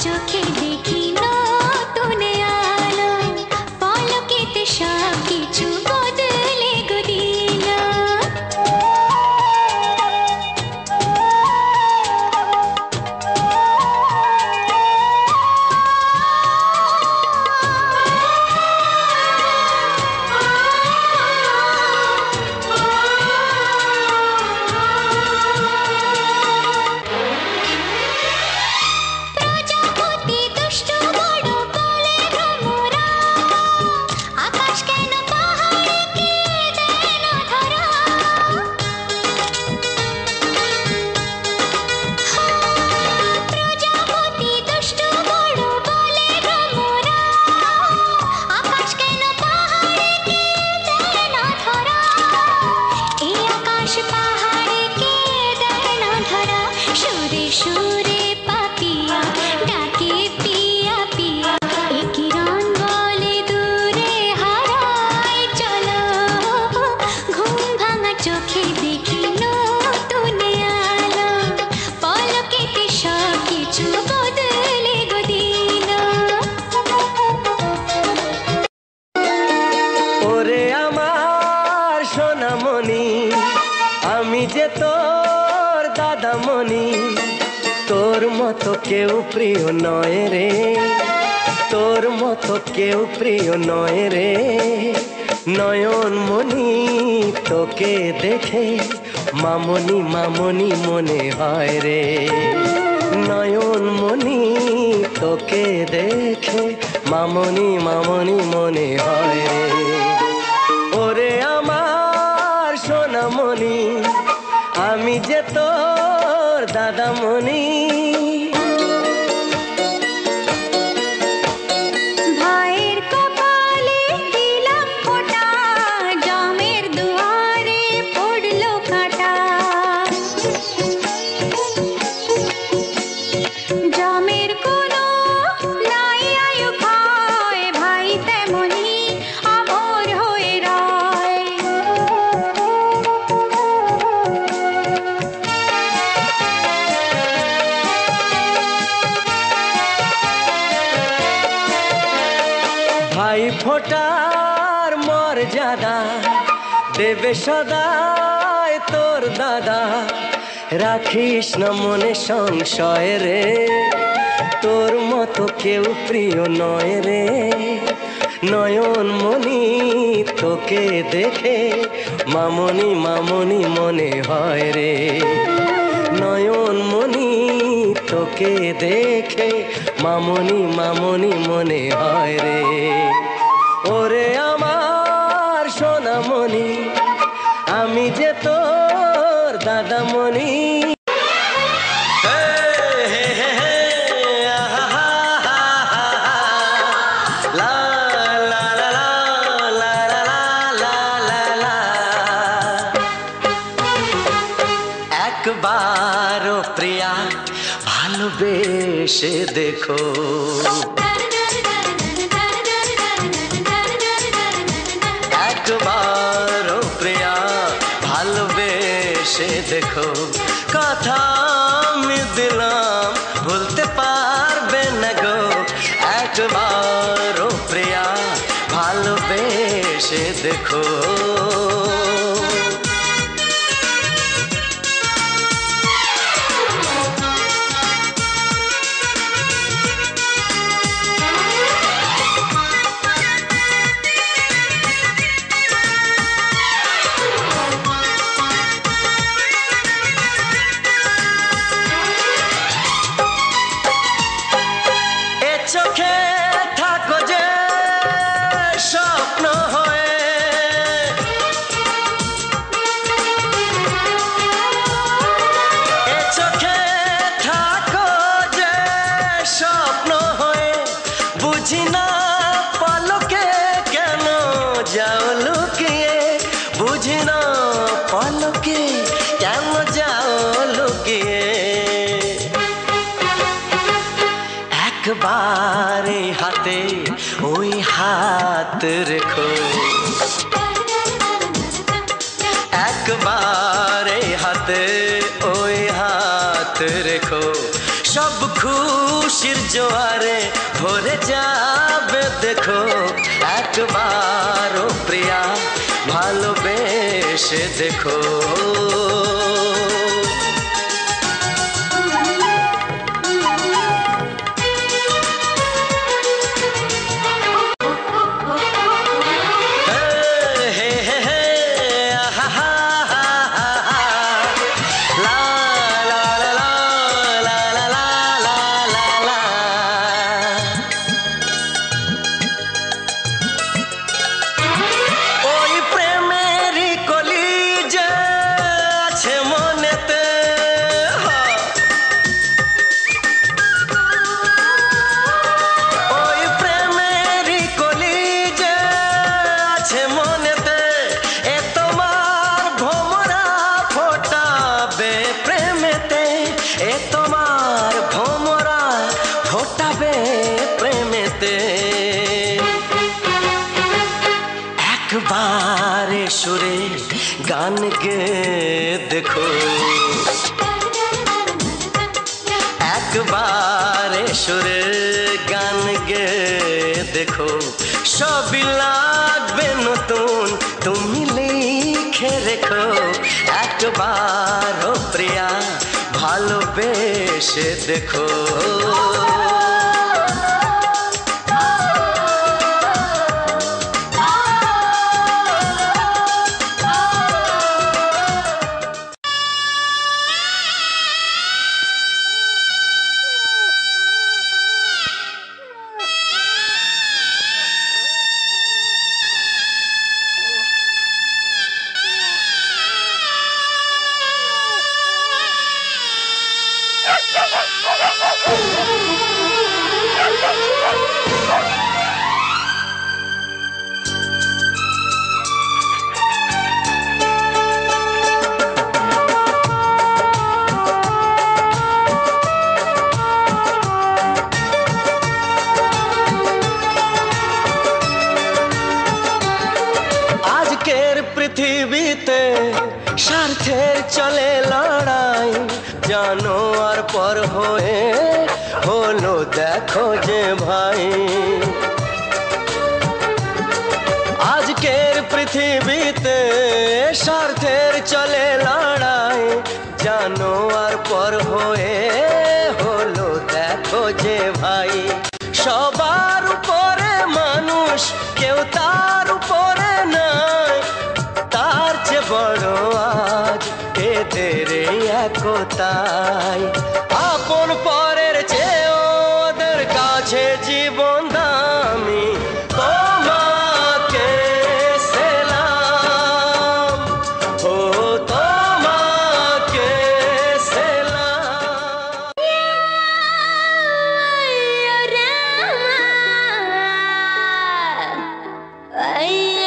চোখে দেখি নতুন আলো, পলকেতে সব কিছু বদলে গো দিল। প্রজাপতি দুষ্টু বড় বলে ভ্রমরা, আকাশ কেন পাহাড়কে দেয় না ধরা। প্রজাপতি দুষ্টু বড় বলে ভ্রমরা, আকাশ কেন পাহাড়কে দেয় না ধরা। এই আকাশ পাহাড়কে দেয় না ধরা। সুরে সুরে পাপিয়া ডাকে পিয়া পিয়া, এ কিরণ বলে দূরে হারায় চলো। ঘুম ভাঙা চোখে দেখি নতুন আলো, পলকেতে সব কিছু বদলে গো দিল। ওরে আমার সোনামণি, আমি যে তোর দাদামণি, তোর মতো কেউ প্রিয় নয় রে, তোর মতো কেউ প্রিয় নয় রে। নয়নমণি তোকে দেখে মামনি মামনি মনে হয় রে। নয়নমণি তোকে দেখে মামনি মামনি মনে হয় রে। ওরে আমার সোনামণি, আমি যে তোর দাদামণি। ভাইয়ের কপালে দিলাম ফোঁটা, জামের দুয়ারে পড়লো কাঁটা। জামের কোনো নাই আয়ু খায়, ভাই তেমনি আমর হয়ে রয়। ভাই ফোটার মর্যাদা দেবে সদায় তোর দাদা। রাখিস না মনে সংশয় রে, তোর মতো কেউ প্রিয় নয় রে। নয়নমণি তোকে দেখে মামনি মামনি মনে হয় রে। নয়নমণি তোকে দেখে মামনি মামনি মনে হয় রে। ওরে আমার সোনামণি, আমি যে তোর দাদামণি। একবারও প্রিয়া ভালোবেসে দেখো, একবারও প্রিয়া ভালোবেসে দেখো। কথা আমি দিলাম ভুলতে পারবে না গো। একবারও প্রিয়া ভালোবেসে দেখো। চোখে থাকো যে স্বপ্ন হয়ে, এ চোখে থাকো যে স্বপ্ন হয়ে। বুঝি না পলকে কেন যাও লুকিয়ে, বুঝি না পলকে কেন যাও লুকিয়ে। একবার হাতে ওই হাত রেখো, একবার হাতে ওই হাত রেখো। সব খুশি খুশির জোয়ারে ভরে যাবে দেখো একবার ও প্রিয়া ভালোবেসে দেখো একবারে সুরে গান গে দেখো একবারে সুরে গান গে দেখো সবই লাগবে নতুন তুমি লিখে রেখো একবার ও প্রিয়া ভালোবেসে দেখো পৃথিবীতে স্বার্থের চলে লড়াই জানো আর পর হয়ে হলো দেখো যে ভাই আজকের পৃথিবীতে স্বার্থের চলে লড়াই জানো আর পর হয়ে হলো দেখো যে ভাই সবার উপরে মানুষ কেউ তার উপরে নাই তার চেয়ে বড় আজ এদের একতাই আপন পরের চেয়ে ওদের কাছে জীবন দামি তোমাকে সেলাম ও তোমাকে সেলাম Ay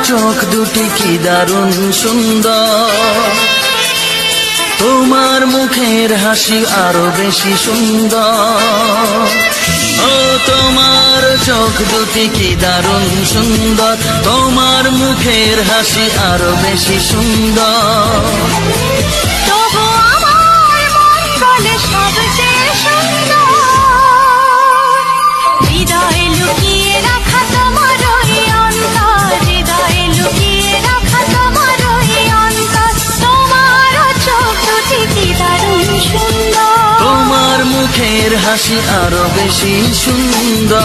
চোখ দুটি কি দারুণ সুন্দর, তোমার মুখের হাসি আরো বেশি সুন্দর। ও তোমার চোখ দুটি কি দারুণ সুন্দর, তোমার মুখের হাসি আরো বেশি সুন্দর। তবু আমার মন বলে সবচেয়ে সুন্দর, হৃদয়ে লুকিয়ে রাখা তোমার ওই অন্তর, হৃদয়ে লুকিয়ে রাখা তোমার ওই অন্তর। তোমার চোখ দুটি কি দারুণ সুন্দর, তোমার মুখের হাসি আরো বেশি সুন্দর।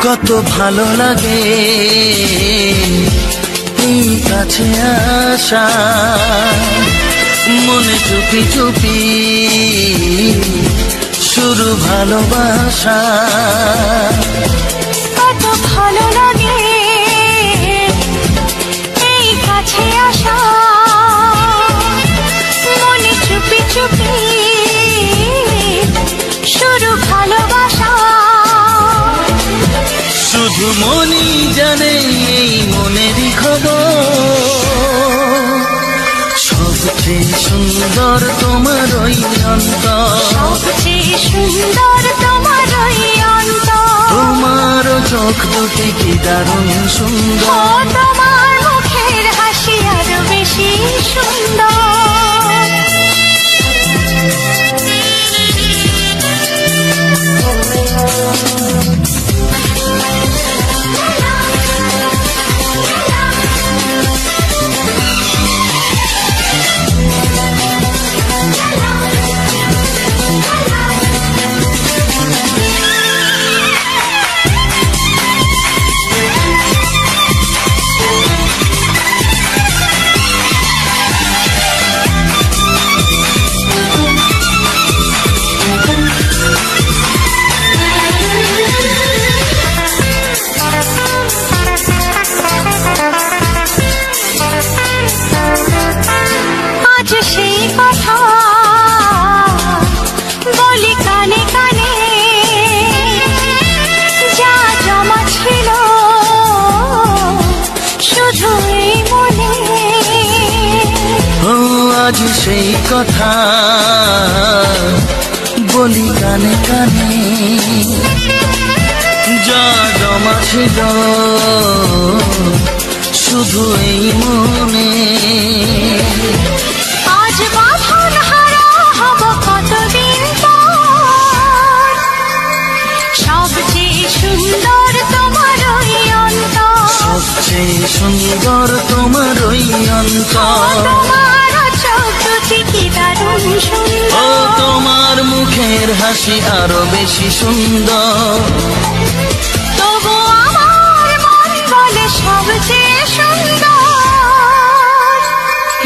কত ভালো লাগে এই কাছে আসা, মনে চুপি চুপি শুরু ভালোবাসা। কত ভালো লাগে এই কাছে আসা, মনে চুপি চুপি শুরু ভালোবাসা। শুধু মনই জানে এই মনেরই খবর, সবচেয়ে সুন্দর তোমার ওই অন্তর, সবচেয়ে সুন্দর তোমার ওই অন্তর। তোমার চোখ দুটি কি দারুণ ও সুন্দর, তোমার মুখের হাসি আরো বেশি সুন্দর। আজ সেই কথা বলি কানে কানে, যা জমা ছিল শুধু এই মনে। ও আজ সেই কথা বলি কানে কানে, যা জমা ছিল শুধু এই মনে। আজ বাঁধন হারা হব কতদিন পর, সবচেয়ে সুন্দর তোমার ওই অন্তর, সবচেয়ে সুন্দর তোমার ওই অন্তর। তোমার চোখ দুটি কি দারুণ ও সুন্দর, তোমার মুখের হাসি আরো বেশি সুন্দর। তবু আমার মন বলে সবচেয়ে সুন্দর,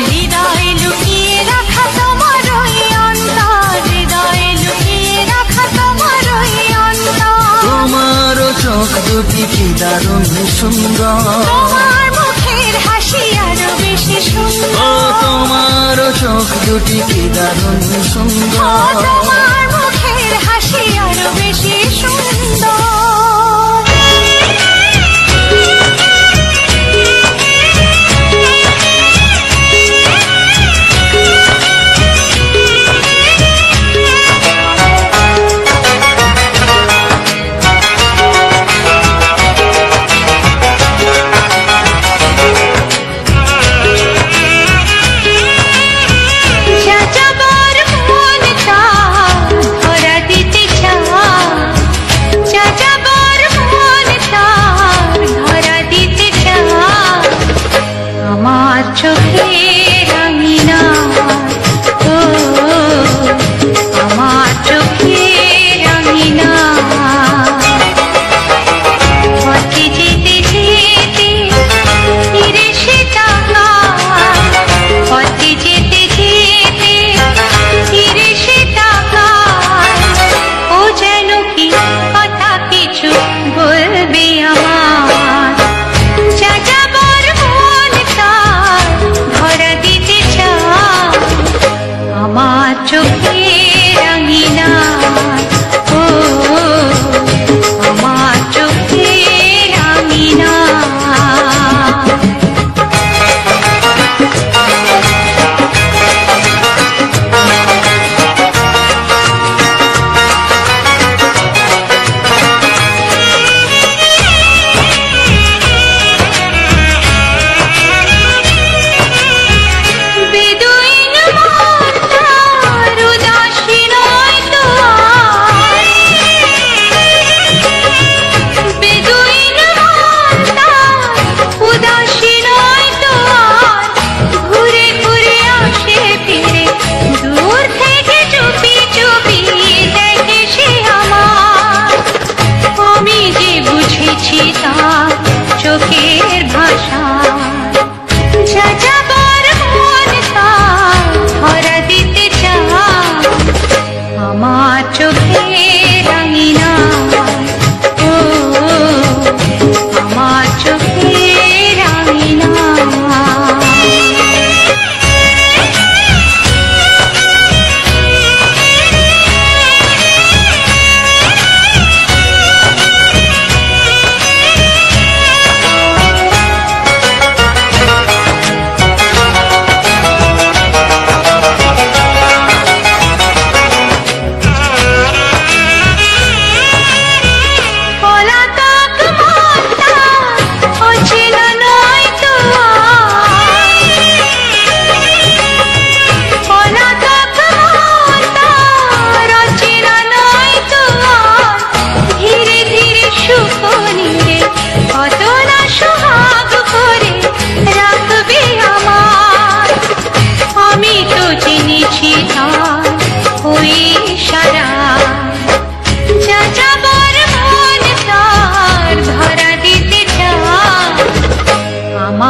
হৃদয়ে লুকিয়ে রাখা তোমার ওই অন্তর, হৃদয়ে লুকিয়ে রাখা তোমার ওই অন্তর। তোমার চোখ দুটি কি দারুণ সুন্দর, তোমার মুখের হাসি আরো বেশি ও সুন্দর, তোমার চোখ দুটি কি দারুণ ও সুন্দর। তোমার মুখের হাসি আরো বেশি সুন্দর। যাযাবর মন তার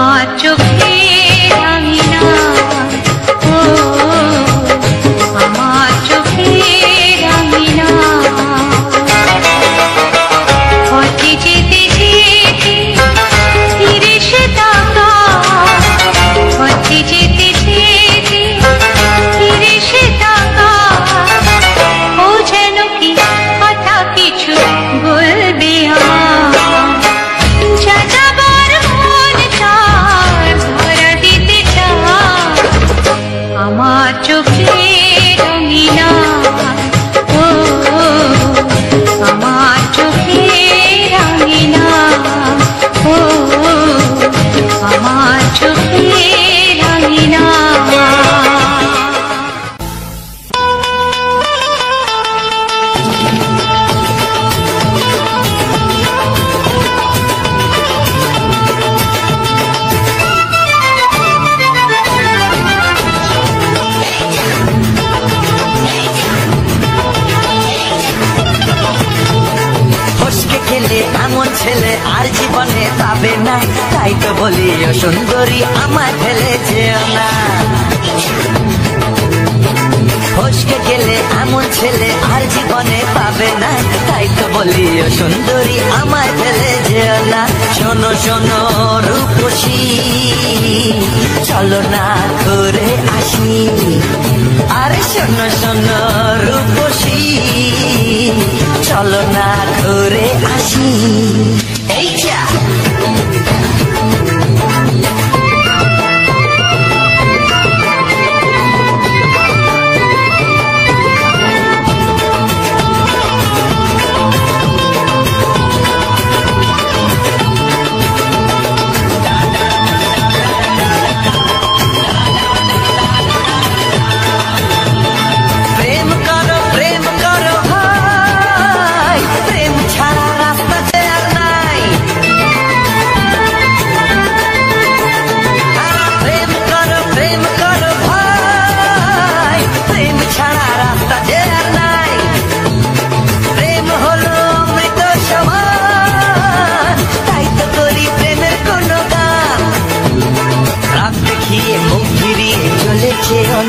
আমার চোখে রাঙিনা, ও আমার চোখে রাঙিনা। পথে যেতে যেতে ফিরে সে তাকা, পথে যেতে যেতে ফিরে সে তাকা। ও যেন কি কথা কিছু বলবে আমার, যা যাবার মন তার ধরা দিতে চায়। আমার চোখে রঙিনা, ও আমার চোখে রঙিনা, ও আমার চোখে রঙিনা। এমন ছেলে আর জীবনে পাবে না, তাই তো বলি ও সুন্দরী আমায় ফেলে যেও না। ফসকে গেলে এমন ছেলে আর জীবনে পাবে না, তাই তো বলি ও সুন্দরী আমায় ফেলে যেও না। শোনো শোনো রূপসী, চলো না ঘুরে আসি। আরে শোনো শোনো রূপসী, চলো না ঘুরে আসি। এই যা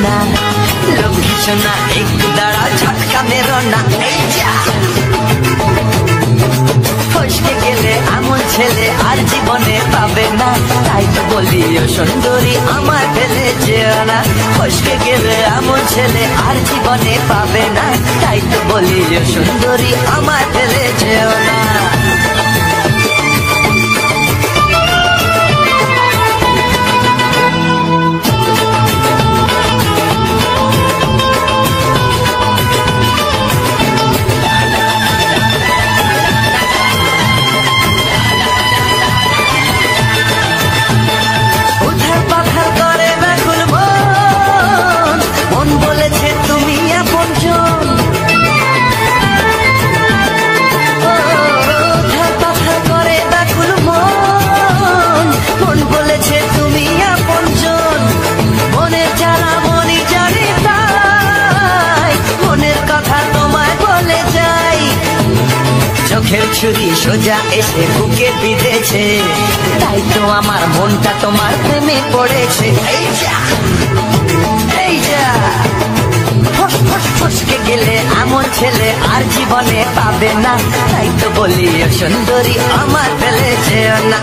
না লক্ষ্মী সোনা, একটু দাঁড়া ঝটকা মেরো না। এই যা ফসকে গেলে এমন ছেলে আর জীবনে পাবে না, তাই তো বলি ও সুন্দরী আমার ফেলে যেও না। ফসকে গেলে এমন ছেলে আর জীবনে পাবে না, তাই তো বলি ও সুন্দরী আমার ফেলে যেও না। চোখের ছুরি সোজা এসে বুকে বিঁধেছে, তাই তো আমার মনটা তোমার প্রেমে পড়েছে। এই যা এই যা ফসকে গেলে এমন ছেলে আর জীবনে পাবে না, তাই তো বলি ও সুন্দরী আমার ফেলে যেও না।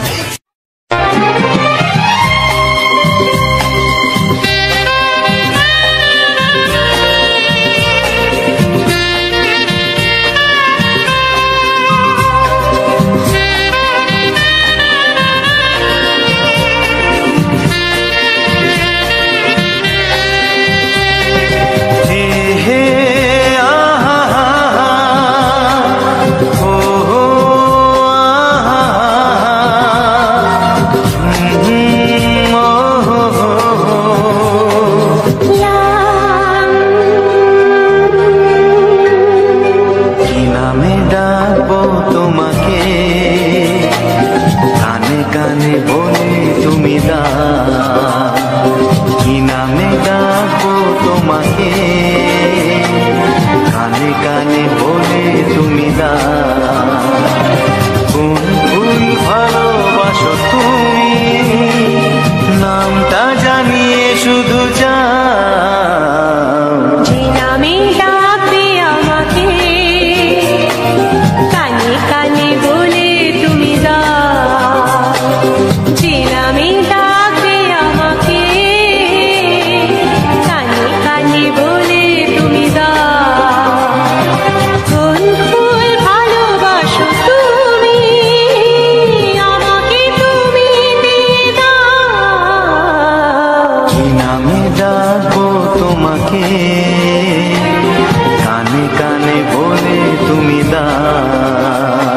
আমাকে কানে কানে বলে তুমি দাও।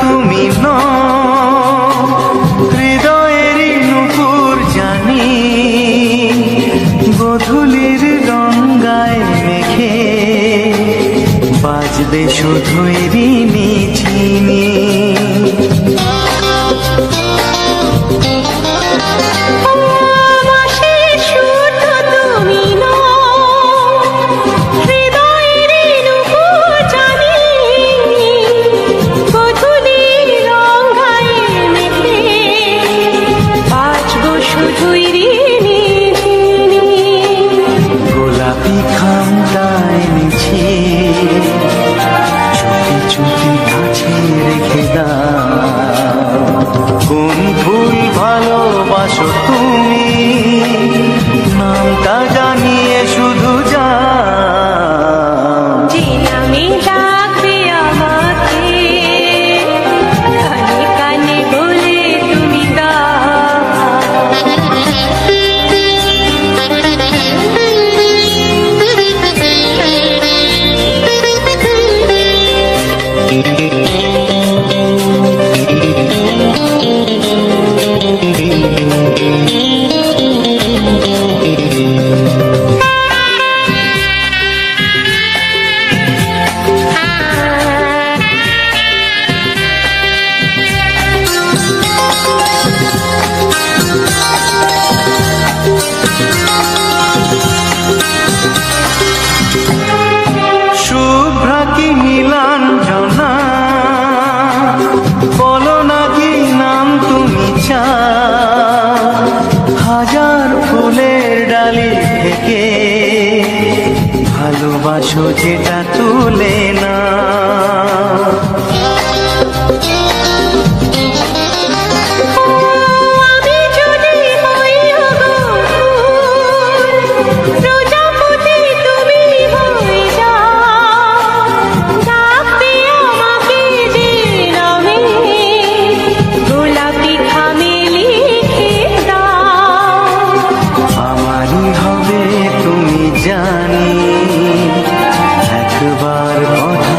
তুমি হৃদয়েরই নুপুর জানি গধূলির গঙ্গায় মেখে বাজবে শুধুই রিনি ঝিনি। গোলাপি খামটায় নিচে চুপি চুপি কাছে রেখে দাও। কোন ফুল ভালোবাসো তুমি নামটা জানিয়ে শুধু যাও। যে নামে ডাকবে আমাকে কানে কানে বলে তুমি শুভ্রা কি নীলাঞ্জনা বলো না কি নাম তুমি চাও। হাজার ফুলের ডালি থেকে ভালোবাসো যেটা তুলে না। জানি একবার কথা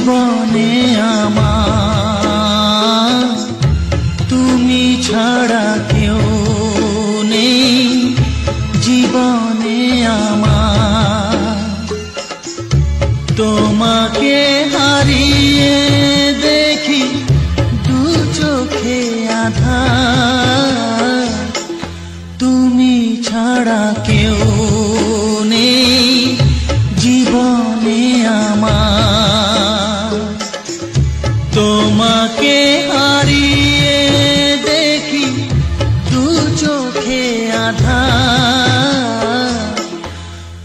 জীবনে আমার তুমি ছাড়া কেউ নেই জীবনে আমার তোমাকে হারিয়ে দেখি দু চোখে আধার তুমি ছাড়া কেউ নেই জীবনে আমার তোমাকে হারিয়ে দেখি দু চোখে আধার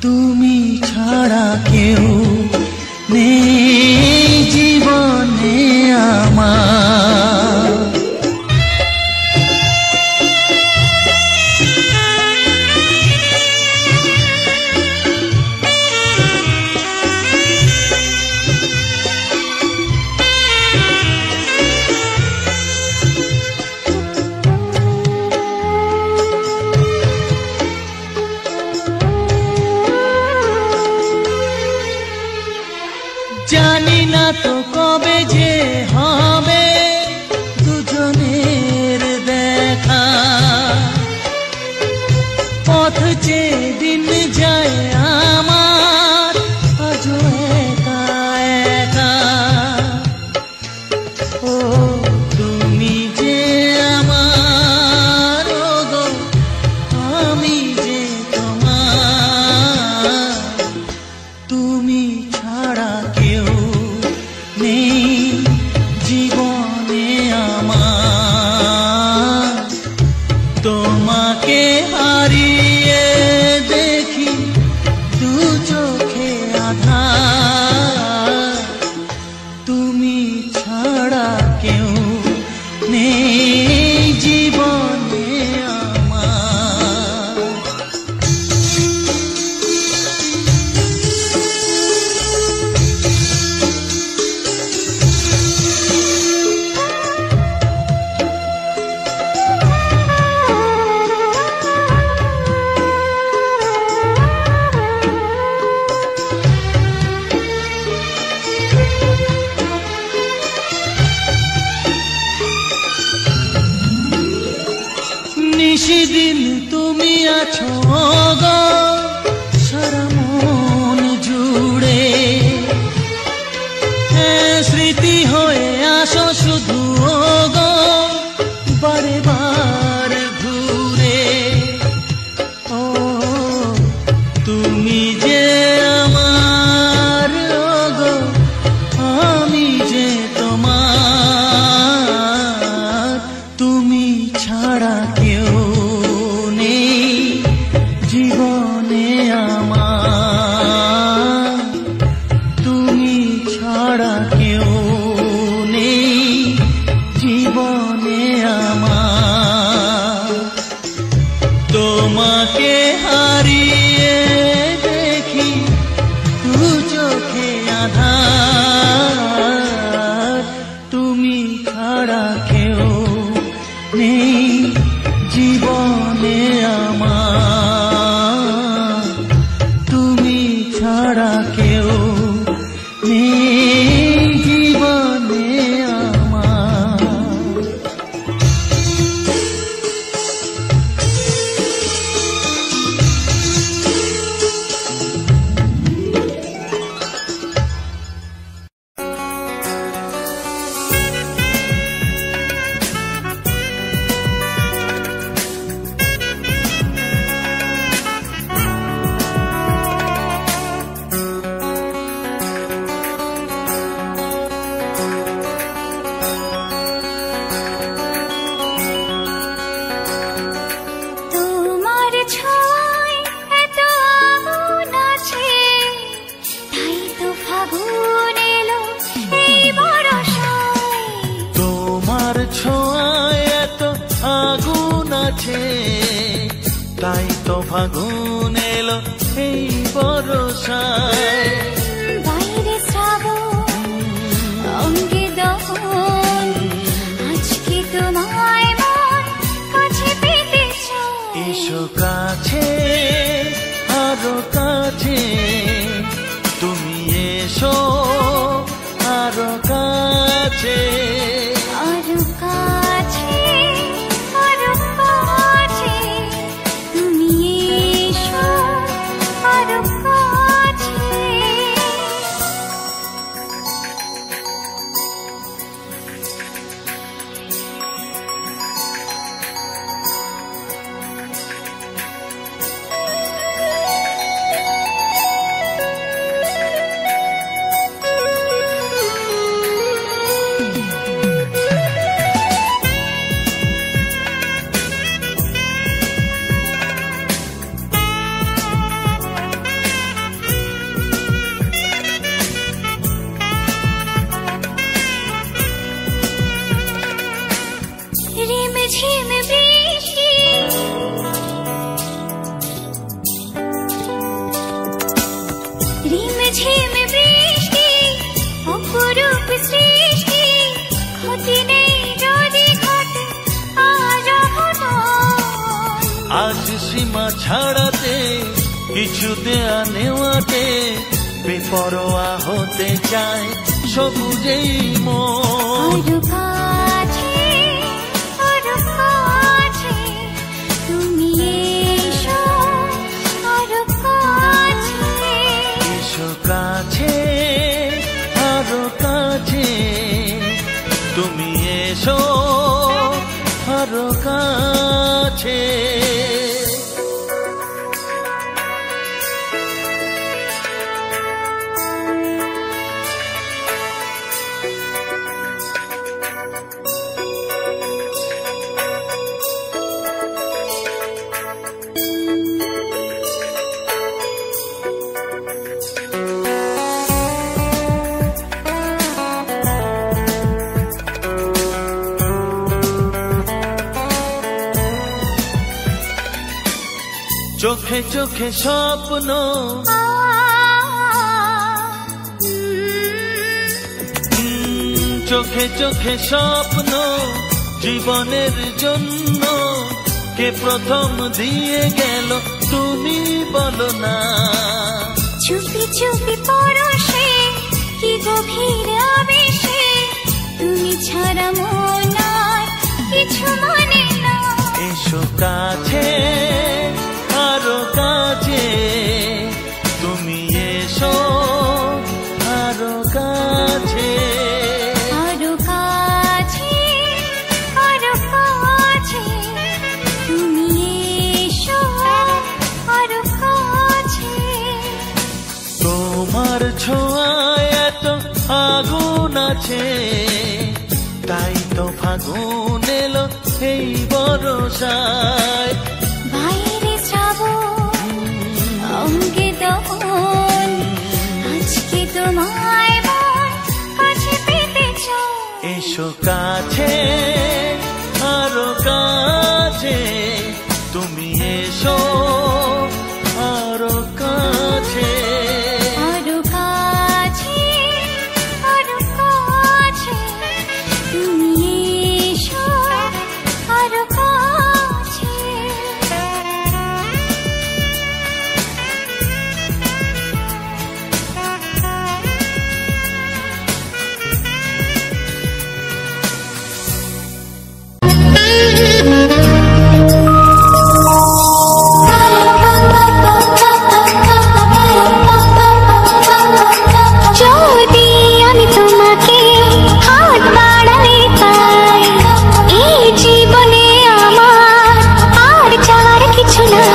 তুমি ছাড়া কেউ নেই জীবনে আমার জানি না তো কবে যে হবে দুজনের দেখা পথ চেয়ে দিন যায় আমার আজও একা একা ও তুমি যে আমার গো আমি যে তোমার তুমি ছাড়া কেউ নেই জীবনে আমার তোমাকে হারিয়ে দেখি দু চোখে আধার তুমি ছাড়া কেউ নেই জীবনে আমার নিশিদিন তুমি আছো গো সারা মন জুড়ে স্মৃতি হয়ে আসো শুধু গো বারে বার ঘুরে ও তুমি যে আমার গো আমি যে তোমার তুমি ছাড়া কেউ নেই জীবনে আমার তুমি ছাড়া কেউ নেই জীবনে আমার তোমাকে হারিয়ে দেখি দু চোখে আধার তুমি ছাড়া কেউ নেই জীবনে আমার তুমি ছাড়া কেউ নেই জীবনে আমার তোমার ছোঁয়ায় এত আগুন আছে, তাই তো ফাগুন এলো এই বরষায়। তোমার ছোঁয়ায় এত আগুন আছে তাই তো ফাগুন এলো এই বরষায় বাইরে শ্রাবণ অঙ্গে দহন, আজকে তোমায় মন কাছে পেতে চায়। এসো কাছে আরো কাছে তুমি এসো আরো সীমা ছাড়াতে, কিছু দেয়া নেওয়াতে বেপরোয়া হতে চায় সবুজেই মন। আরো কাছে, আরো কাছে, তুমি এসো, আরো কাছে। এসো কাছে, আরো কাছে, তুমি এসো আরো কাছে। চোখে চোখে স্বপ্ন, চোখে চোখে স্বপ্ন জীবনের জন্য কে প্রথম দিয়ে গেল তুমি বলো না। চুপি চুপি পরশে কি গভীর আবেশে, তুমি ছাড়া মন আর কিছু মানে না। এসো কাছে, আরো কাছে, তুমি এসো আরো কাছে। আরো কাছে, আরো কাছে, তুমি এসো আরো কাছে। তোমার ছোঁয়ায় এত আগুন আছে, তাই তো ফাগুন এলো এই বরষায়। বাইরে শ্রাবণ, অঙ্গে দহন, আজকে তোমায় মন কাছে পেতে চাই। এসো কাছে, আরো কাছে, তুমি এসো আরো কাছে। আরো কাছে, আরো কাছে, তুমি এসো আরো কাছে। যদি আমি তোমাকে হাত বাড়ালে পাই, এই জীবনে আমার আর চাওয়ার কিছু নাই।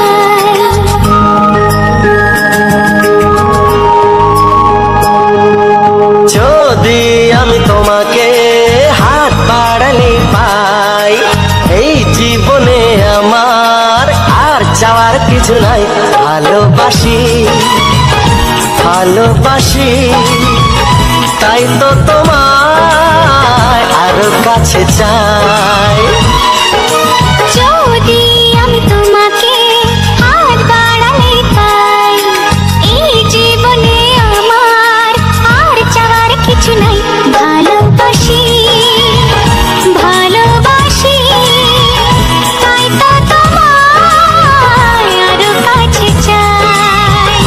যদি আমি তোমাকে হাত বাড়ালে পাই, এই জীবনে আমার আর চাওয়ার কিছু নাই। ভালোবাসি, ভালোবাসি, তাই তো তোমায় আরো কাছে চাই। যদি আমি তোমাকে হাত বাড়ালে পাই, এই জীবনে আমার আর চাওয়ার কিছু নাই। ভালোবাসি, ভালোবাসি, তাই তো তোমায় আরো কাছে চাই।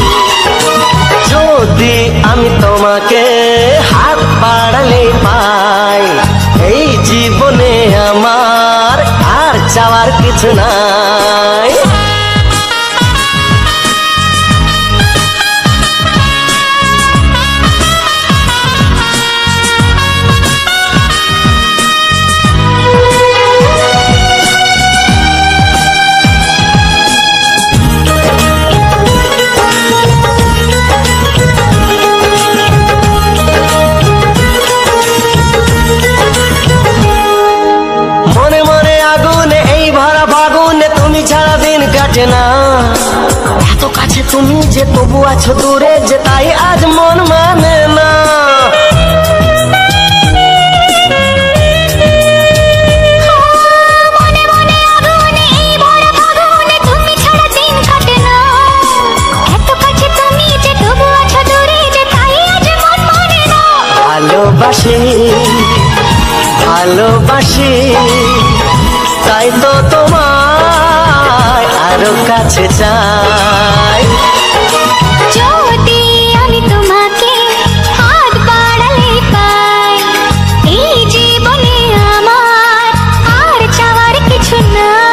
যদি আমি তোমাকে হাত বাড়ালে পাই, এই জীবনে আমার আর চাওয়ার কিছু নাই। মনে মনে আগুনে এই ভরা ফাগুনে তুমি ছাড়া দিন কাটে না। এত কাছে তুমি যে তবু আছো দূরে, যে তাই আজ মন মানে না। মনে মনে আগুনে এই ভরা ফাগুনে তুমি ছাড়া দিন কাটে না। এত কাছে তুমি যে তবু আছো দূরে, যে তাই আজ মন মানে না। ভালোবাসি, ভালোবাসি, তাই তো তোমায় আরো কাছে চাই। যদি আমি তোমাকে হাত বাড়ালে পাই, এই জীবনে আমার আর চাওয়ার কিছু নাই।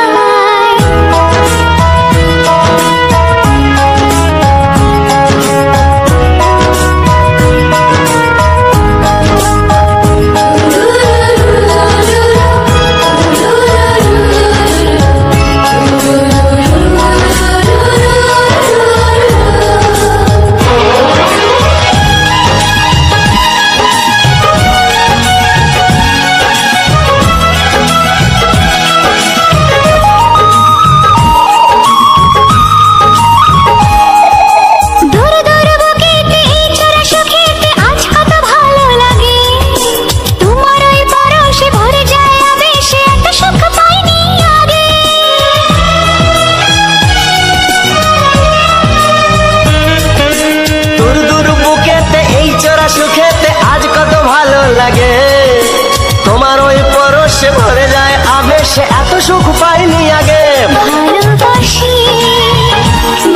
সুখ পাইনি আগে। ভালোবাসি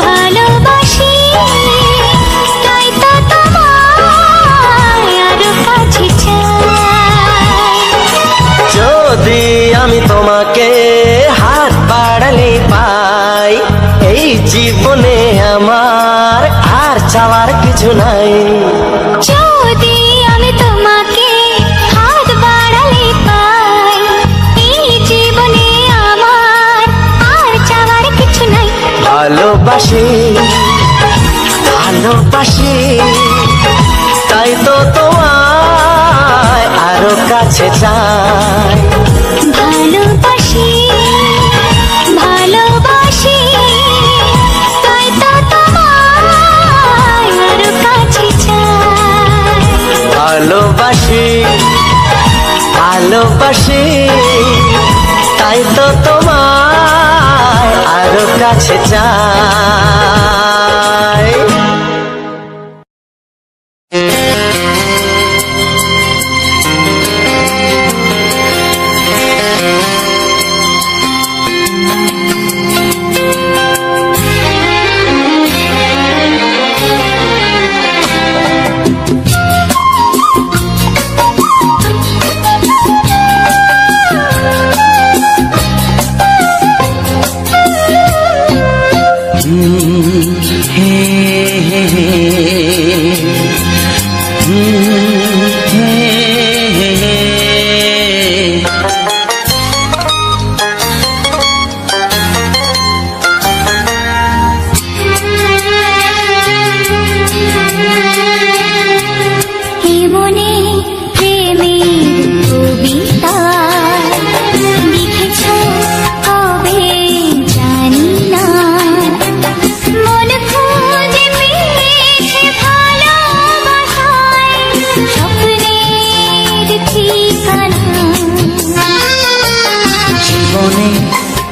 ভালোবাসি তাই তো তোমায় আরো কাছে চাই। যদি আমি তোমাকে হাত বাড়ালে পাই, এই জীবনে আমার আর চাওয়ার কিছু নাই। যদি আমি তোমাকে হাত বাড়ালে পাই, এই জীবনে আমার আর চাওয়ার কিছু নাই। ভালোবাসি ভালোবাসি তাই তো তোমায় আরো কাছে চাই। ভালোবাসি ভালোবাসি তাই তো তোমায় আরো কাছে চাই। ভালোবাসি ভালোবাসি তাই তো তোমায় আরো কাছে চাই।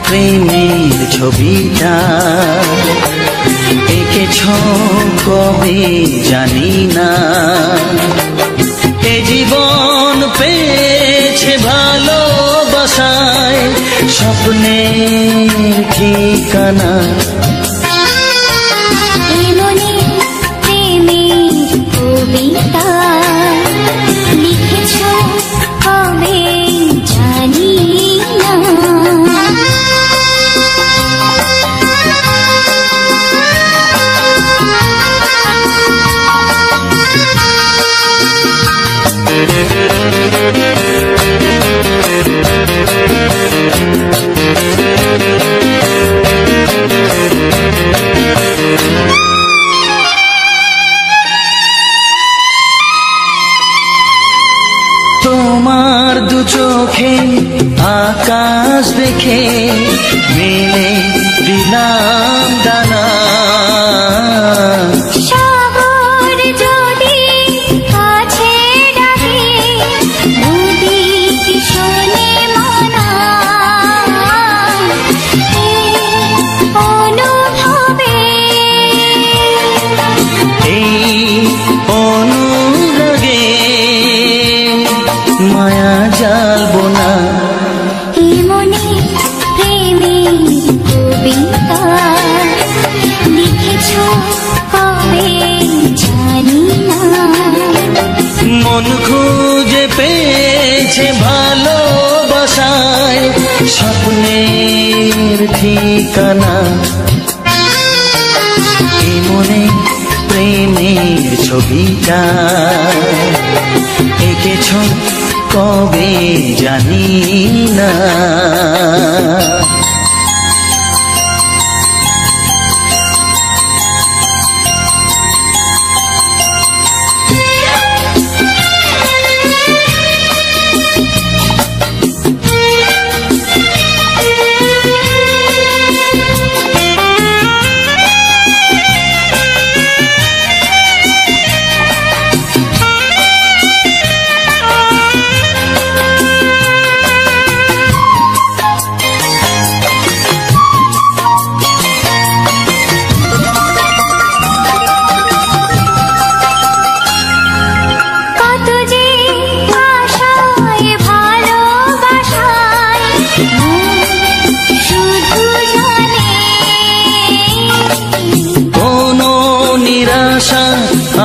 প্রেমের ছবিটা এঁকেছ কবে জানি না, এ জীবন পেয়েছে ভালোবাসায় স্বপ্নের ঠিকানা। প্রেমের কবিতা লিখেছ কবে জানি না। তোমার দু চোখে আকাশ দেখে মেলে দিলাম দানা। সাগর যদি কাছে ডাকে নদী কি শোনে মানা, অনুভবে এই অনুরাগে মায়া জ্বালবো না। মনে প্রেমের কবিতা মন খুঁজে পেয়েছে ভালোবাসায় স্বপ্নের ঠিকানা। এই মনে প্রেমের ছবিটা এঁকেছ কবে জানি না।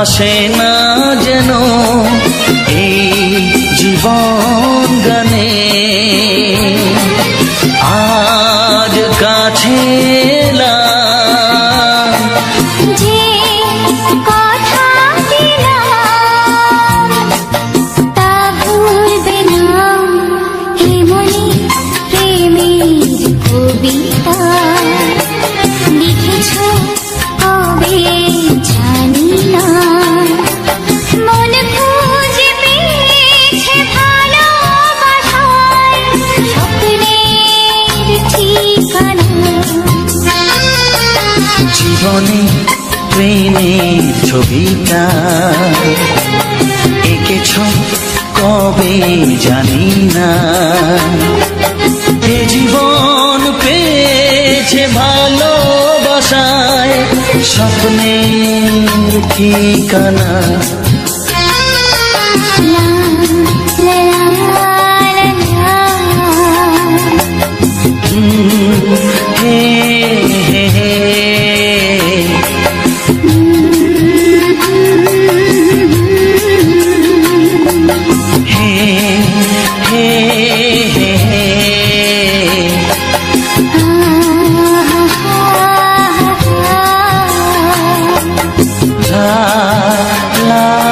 আসে না যেন এই জীবন গানে, আজ কাছে এলাম যে কথা দিলাম তা ভুলবে না। হে মনে প্রেমের কবিতা লিখেছ কবে জানি না। মন খুঁজে পেয়েছে ভালোবাসায় স্বপ্নের ঠিকানা। জীবনে প্রেমের ছবিটা এঁকেছ কবে জানি না। এ জীবন পেয়েছে ভালোবাসায় স্বপ্নের ঠিকানা। La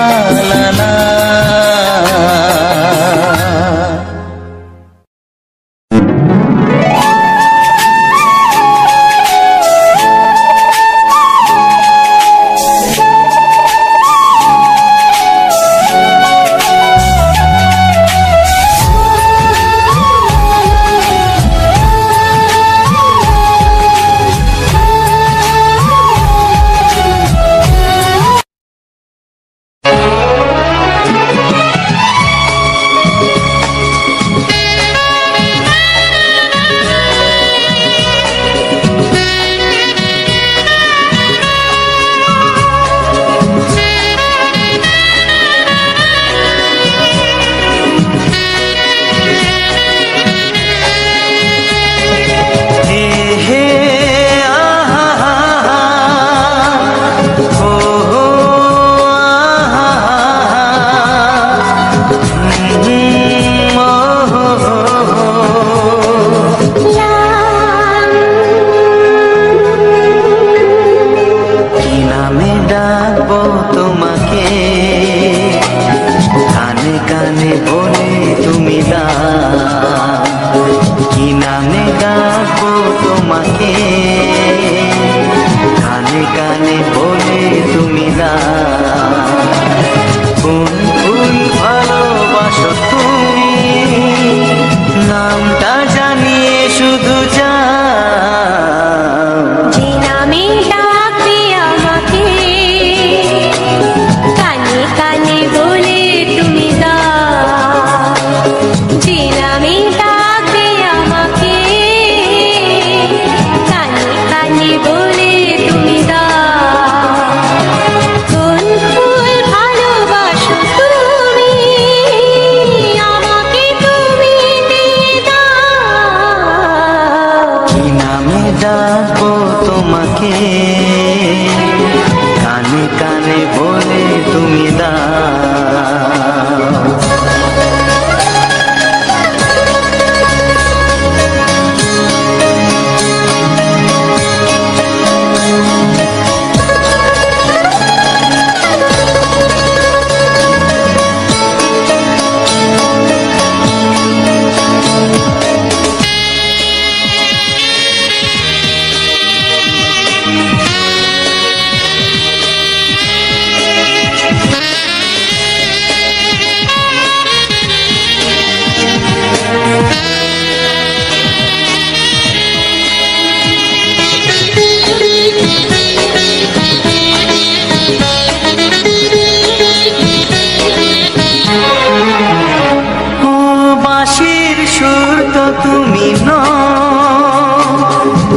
তুমি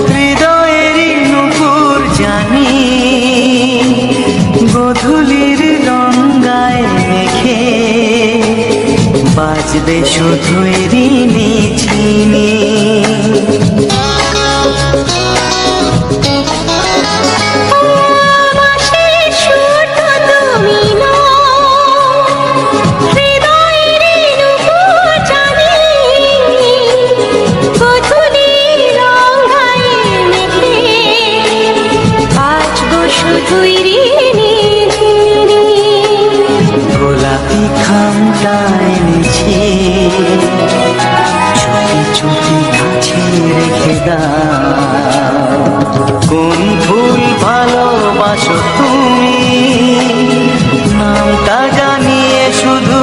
হৃদয়েরই নুপুর জানি গধূলির গঙ্গায় মেখে বাজবে শুধুই ঋণী ঝিনি। গোলাপি খামটা এনেছি চুপি চুপি কাছে রেখে দাও। কোন ফুল ভালোবাসো তুমি নামটা জানিয়ে শুধু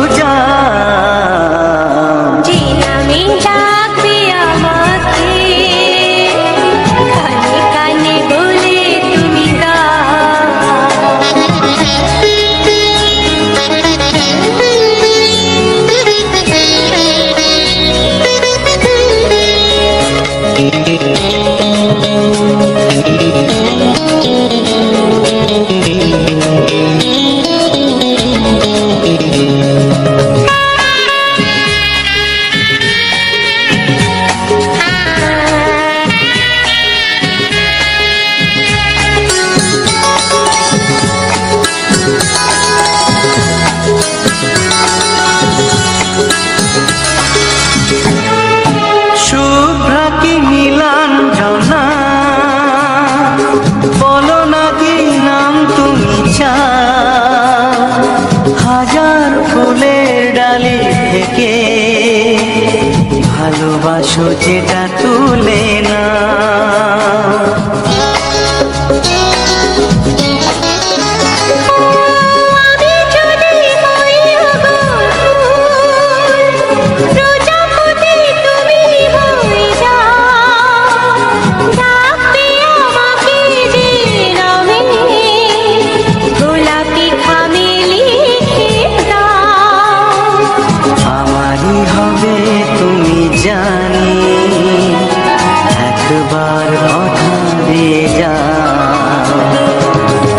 ভালোবাসো যেটা তুলে না। জানি একবার কথা দিয়ে যাও।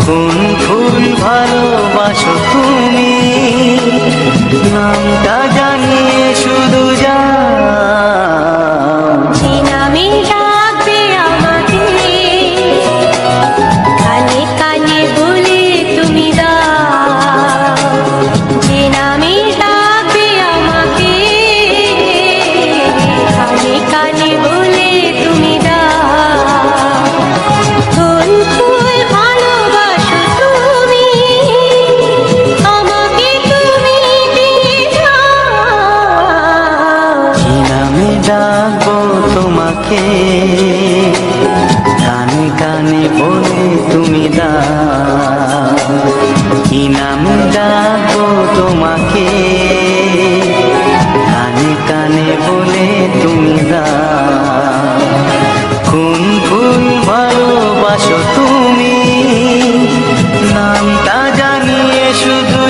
কোন ফুল ভালোবাসো তুমি নামটা জানিয়ে শুধু ডাকবো তোমাকে কানে কানে বলে তুমি দাও। কি নাম ডাকবো তোমাকে কানে কানে বলে তুমি দাও। কোন ফুল ভালোবাসো তুমি নামটা জানিয়ে শুধু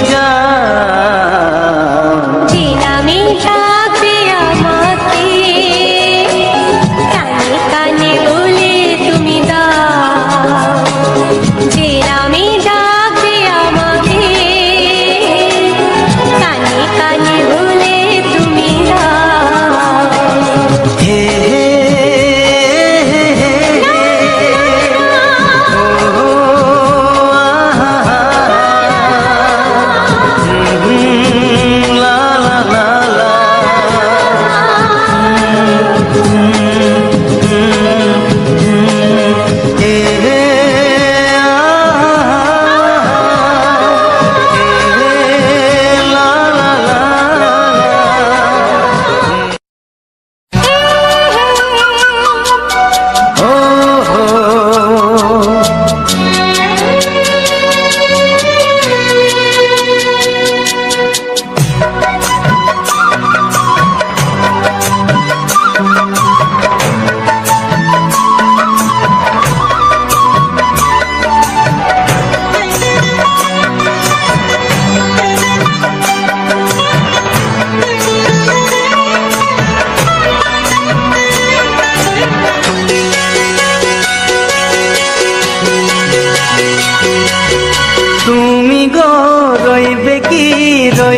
হে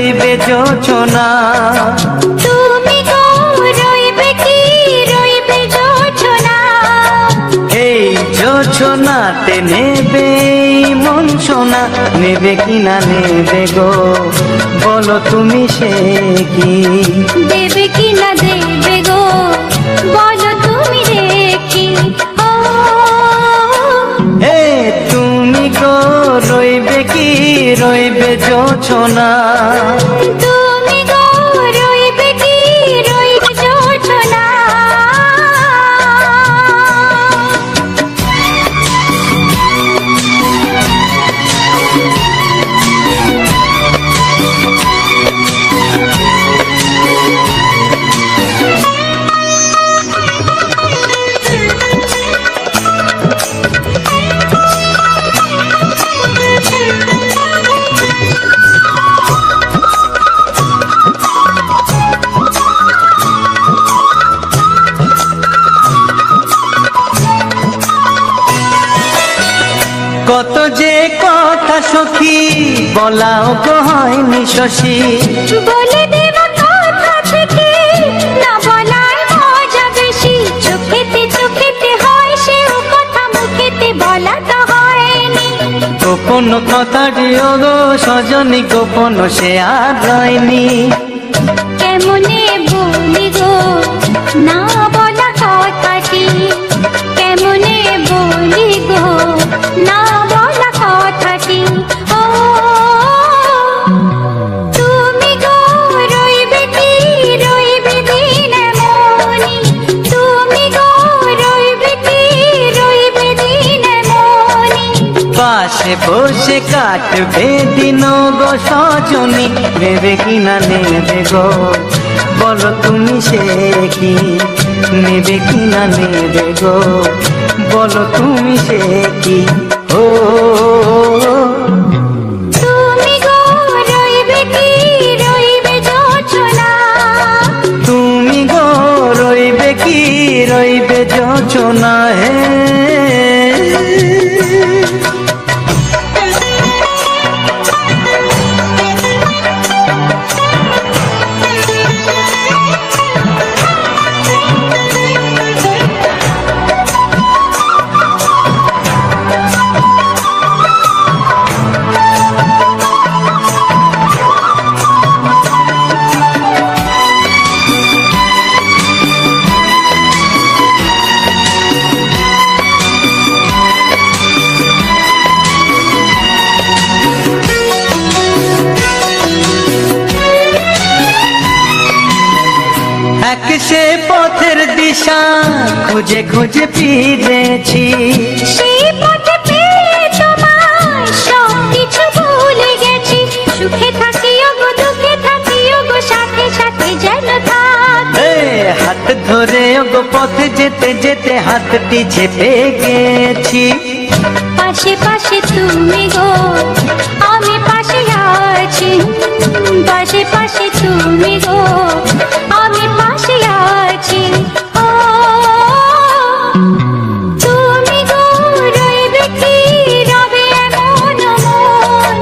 রইবে যোচনা। তুমি গো রইবে কি রইবে যোচনা। এই যোচনাতে নেবে মন সোনা, নেবে কি না নেবে গো বলো তুমি সে কি। দেবে কি না দেবে গো বলো তুমি দেখি। ও এ তুমি গো রইবে কি রইবে যোচনা। তুমি গো রইবে কি রইবে যোচনা। কত যে কথা সখী বলাও গো হয়নি শশী। বলে দেব কথা থেকে না বলার মজা বেশি। চোখেতে চোখেতে হয় সেও কথা মুখেতে বলা তো হয়নি। গোপন কথাটি গো সজনী গোপন সে আর রয়নি। কেমনে বলি গো না বলা কথাটি। কেমনে বলি গো না বলা কথাটি। ও তুমি গো রইবে কি রইবে দিন মনি। তুমি গো রইবে কি রইবে দিন মনি। পাশে বসে কাটবে দিন গো সজনী, নেবে কি না নেবে গো বলো তুমি সে কি। নেবে কি না নেবে গো বলো তুমি সে কি। ও তুমি গো রইবে কি রইবে যোচনা। তুমি গো রইবে কি রইবে যোচনা। হে এক সে পথের দিশা খুঁজে খুঁজে ফিরেছি। সেই পথে পেয়ে তোমায় সব কিছু ভুলে গেছি। সুখে থাকিও গো দুঃখে থাকিও গো সাথে সাথে যেন থাক। এ হাত ধরে গো পথে যেতে যেতে হাতটি চেপে গেছি। পাশে পাশে তুমি গো আমি পাশে আছি। পাশে পাশে তুমি গো আমি পাশে আছি। ও তুমি গো রইবে কি রবে এমন মন।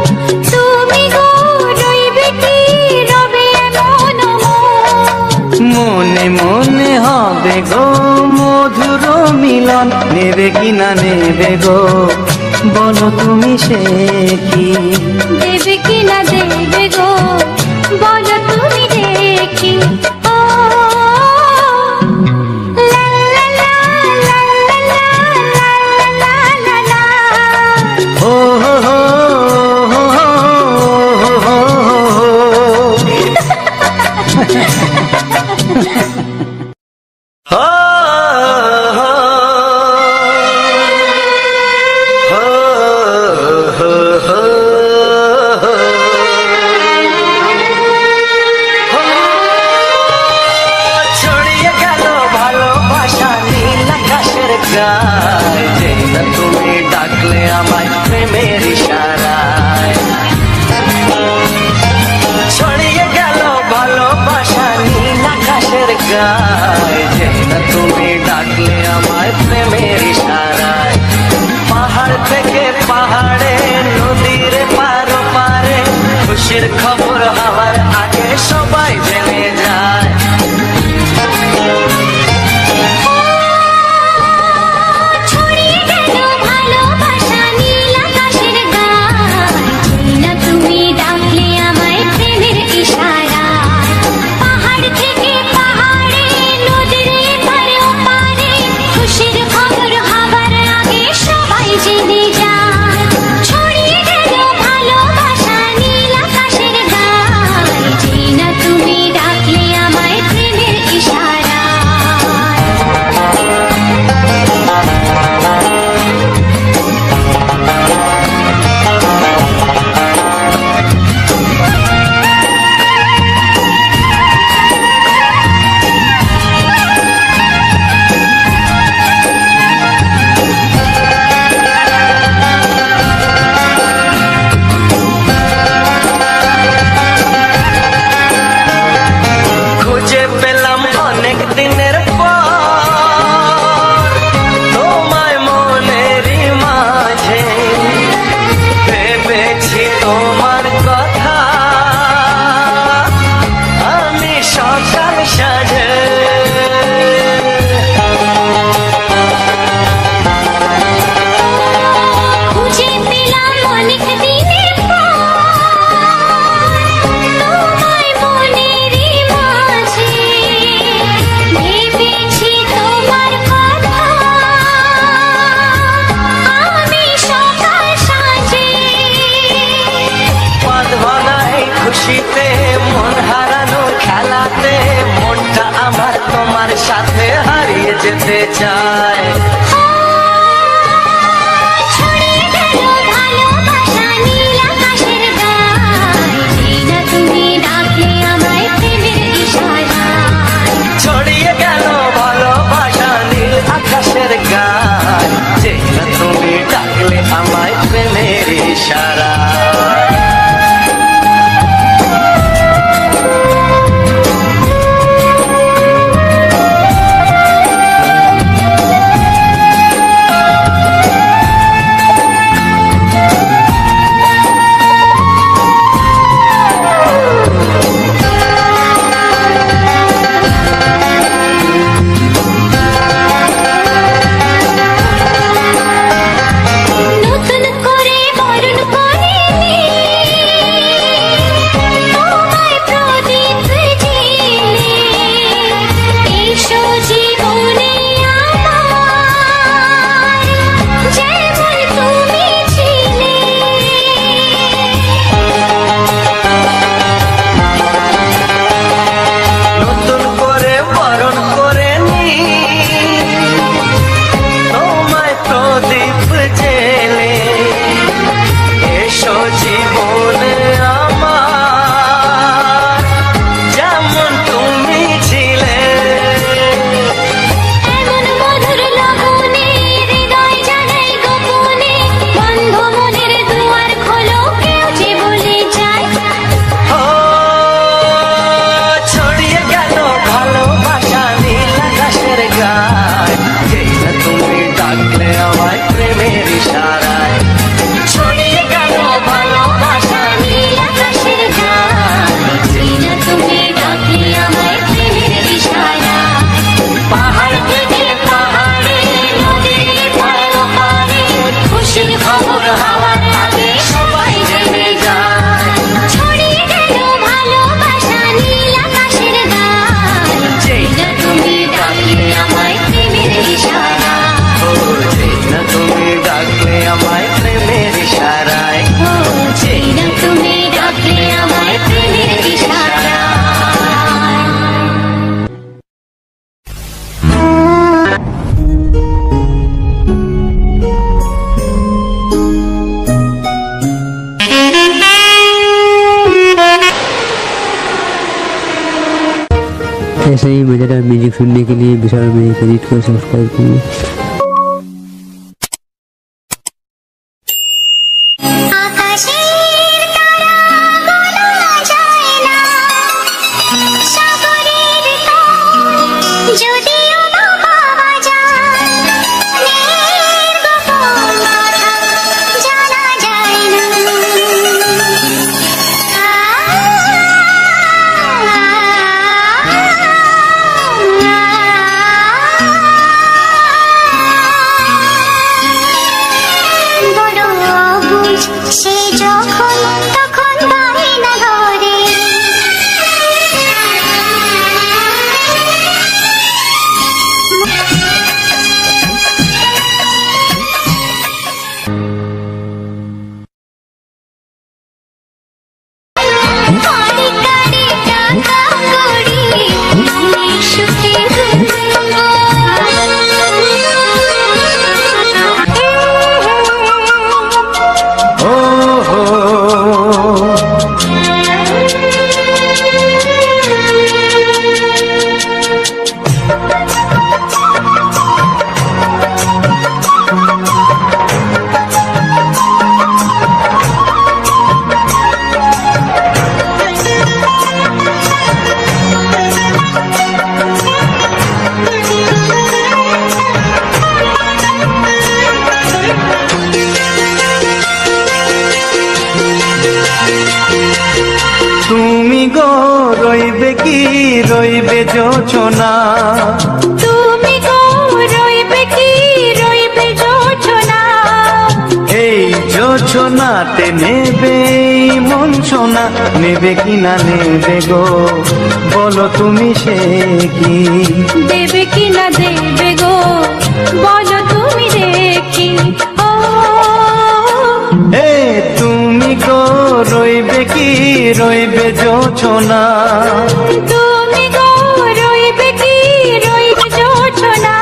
তুমি গো রইবে কি রবে এমন মন। মনে মনে হবে গো মধুর মিলন, নেবে কি না নেবে গো বলো তুমি সে কি। দেবে কি না দেবে গো বলো তুমি দেখি। ও লা লা লা লা লা লা লা লা লা। ও হো হো হো হো হো হো। ছড়িয়ে গেল ভালোবাসা নীল আকাশের গায়ে, যেই না তুমি ডাকলে আমায় প্রেমের ইশারায়। ছড়িয়ে গেল ভালোবাসা ऐसे ही मजेदार म्यूजिक सुनने के लिए विशाल म्यूजिक एडिट को सब्सक्राइब करिए। তুমি গো রইবে কি রইবে যোছনা, তুমি গো রইবে কি রইবে যোছনা, এই যোছনাতে নেবে মন সোনা, নেবে কি না নেবে গো বলো তুমি সে কি, দেবে কি না দেবে গো বলো তুমি দেখি। ও এ তুমি গো রইবে কি রইবে যোছনা, তুমি গো রইবে কি রইবে যোছনা।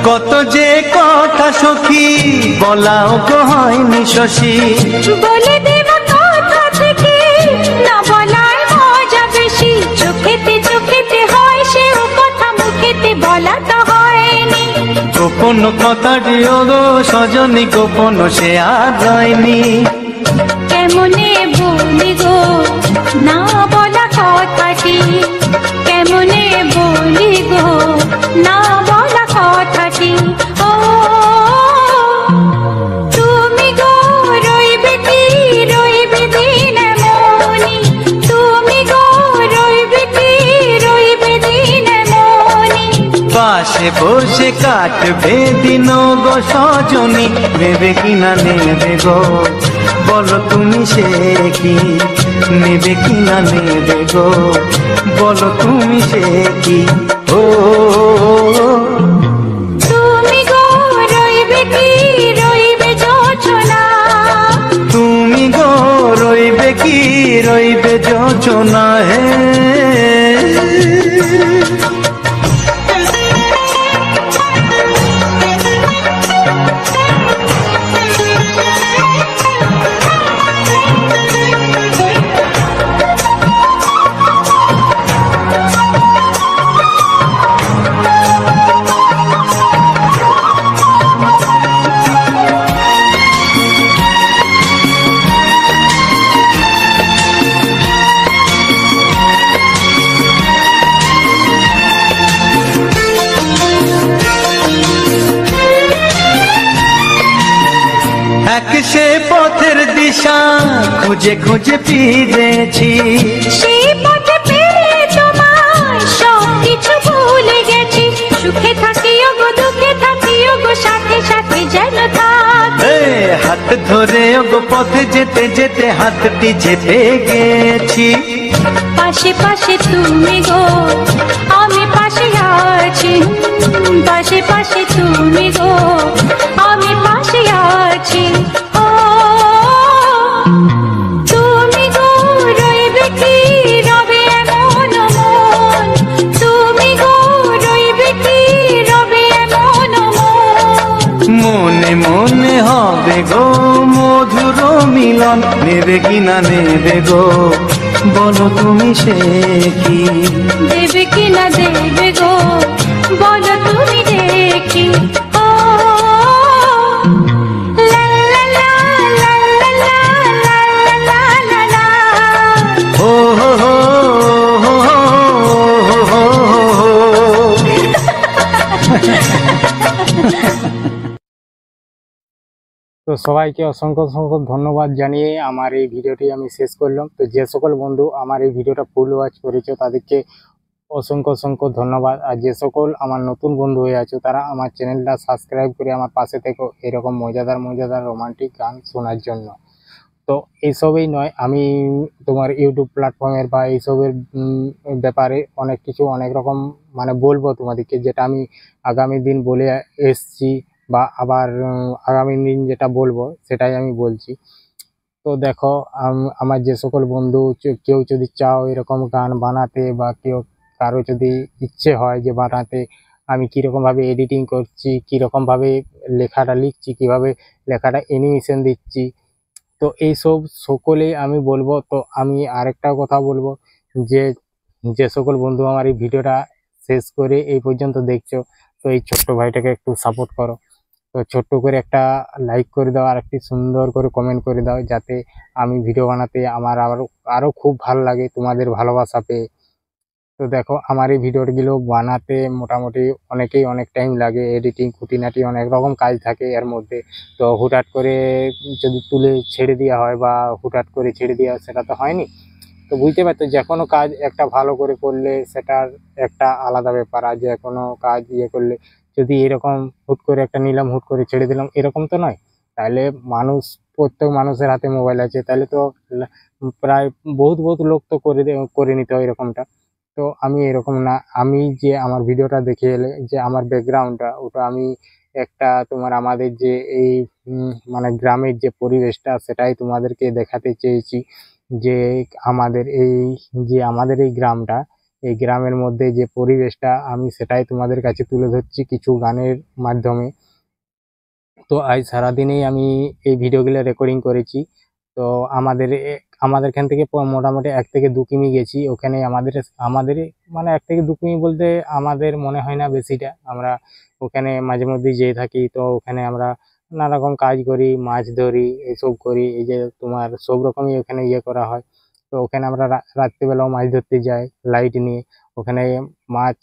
কত যে কথা সখী বলাও তো হয়নি শশী, বলে দেব কথা থেকে না বলার মজা বেশি, চোখেতে চোখেতে হয় সেও কথা মুখেতে বলা তো হয়নি। গোপন কথাটি গো সজনী গোপন সে আর হয়নি, কেমনে বলি গো না বলা কথাটি, কেমনে বলি গো না বলা কথাটি। ও তুমি গো রইবে কি রইবে দিন মনি, তুমি গো রইবে কি রইবে দিন মনি, পাশে বসে কাটবে দিন গো সজনী, নেবে কি না নেবে গো বলো তুমি সে কি, নেবে কি না নেবে গো বলো তুমি সে কি। ও তুমি গো রইবে কি রইবে যোছনা, তুমি গো রইবে কি রইবে যোছনা। হে সে পথের দিশা খুঁজে খুঁজে ফিরেছি, সেই পথে পেয়ে তোমার সব কিছু ভুলে গেছি, সুখে থাকিও গো দুঃখে থাকিও গো সাথে সাথে যেন থাক। হাত ধরে ওগো পথে যেতে যেতে হাতটি চেপে গেছি। পাশে পাশে তুমি গো আমি পাশে আছি, পাশে পাশে তুমি গো আমি পাশে আছি। ও তুমি গো রইবে কি রবে এমন মন, তুমি গো রইবে কি রবে এমন মন। মনে মনে হবে গো মধুর মিলন, নেবে কি না নেবে গো বলো তুমি সে কি। দেবে কি না দেবে গো বলো তুমি দেখি। ও লা লা লা লা লা লা লা লা লা। হো হো হো হো হো হো হো। তো সবাইকে অসংখ্য অসংখ্য ধন্যবাদ জানিয়ে আমার এই ভিডিওটি আমি শেষ করলাম। তো যে সকল বন্ধু আমার এই ভিডিওটা ফুল ওয়াচ করেছো তাদেরকে অসংখ্য অসংখ্য ধন্যবাদ। আর যে সকল আমার নতুন বন্ধু হয়ে আছো তারা আমার চ্যানেলটা সাবস্ক্রাইব করে আমার পাশে থেকো এরকম মজাদার মজাদার রোমান্টিক গান শোনার জন্য। তো এইসবই নয়, আমি তোমার ইউটিউব প্ল্যাটফর্মের বা এইসবের ব্যাপারে অনেক কিছু অনেক রকম মানে বলবো তোমাদেরকে, যেটা আমি আগামী দিন বলে এসছি বা আবার আগামী দিন যেটা বলবো সেটাই আমি বলছি। তো দেখো আমার যে সকল বন্ধু কেউ যদি চাও এরকম গান বানাতে বা কেউ কারো যদি ইচ্ছে হয় যে বানাতে, আমি কীরকমভাবে এডিটিং করছি, কীরকমভাবে লেখাটা লিখছি, কীভাবে লেখাটা অ্যানিমেশন দিচ্ছি, তো এইসব সকলেই আমি বলবো। তো আমি আরেকটা কথা বলবো যে যে সকল বন্ধু আমার এই ভিডিওটা শেষ করে এই পর্যন্ত দেখছো, তো এই ছোট্ট ভাইটাকে একটু সাপোর্ট করো। তো ছোট্ট করে একটা লাইক করে দাও আর একটি সুন্দর করে কমেন্ট করে দাও, যাতে আমি ভিডিও বানাতে আমার আরও খুব ভালো লাগে তোমাদের ভালোবাসা পেয়ে। তো দেখো আমার এই ভিডিওগুলো বানাতে মোটামুটি অনেকেই অনেক টাইম লাগে, এডিটিং খুঁটিনাটি অনেক রকম কাজ থাকে এর মধ্যে। তো হুটহাট করে যদি তুলে ছেড়ে দেওয়া হয় বা হুটহাট করে ছেড়ে দেওয়া সেটা তো হয়নি। তো বুঝতে পারছো যে কোনো কাজ একটা ভালো করে করলে সেটার একটা আলাদা ব্যাপার, আর যে কোনো কাজ ইয়ে করলে যদি এরকম হুট করে একটা নিলাম হুট করে ছেড়ে দিলাম এরকম তো নয়। তাহলে মানুষ প্রত্যেক মানুষের হাতে মোবাইল আছে, তাহলে তো প্রায় বহুত বহুত লোক তো করে নিতে হয় এরকমটা। তো আমি এরকম না, আমি যে আমার ভিডিওটা দেখে এলে যে আমার ব্যাকগ্রাউন্ডটা ওটা আমি একটা তোমার আমাদের যে এই মানে গ্রামের যে পরিবেশটা সেটাই তোমাদেরকে দেখাতে চেয়েছি। যে আমাদের এই গ্রামটা, এই গ্রামের মধ্যে যে পরিবেশটা আমি সেটাই তোমাদের কাছে তুলে ধরছি কিছু গানের মাধ্যমে। তো আজ সারাদিনেই আমি এই ভিডিওগুলো রেকর্ডিং করেছি। তো আমাদের এখান থেকে মোটামুটি 1 থেকে 2 কিমি গেছি। ওখানে আমাদের মানে 1 থেকে 2 কিমি বলতে আমাদের মনে হয় না বেশিটা, আমরা ওখানে মাঝে মধ্যেই যেয়ে থাকি। তো ওখানে আমরা নানা রকম কাজ করি, মাছ ধরি, এইসব করি। এই যে তোমার সব রকমই ওখানে ইয়ে করা হয়। তো ওখানে আমরা রাত্রিবেলাও মাছ ধরতে যাই লাইট নিয়ে। ওখানে মাছ,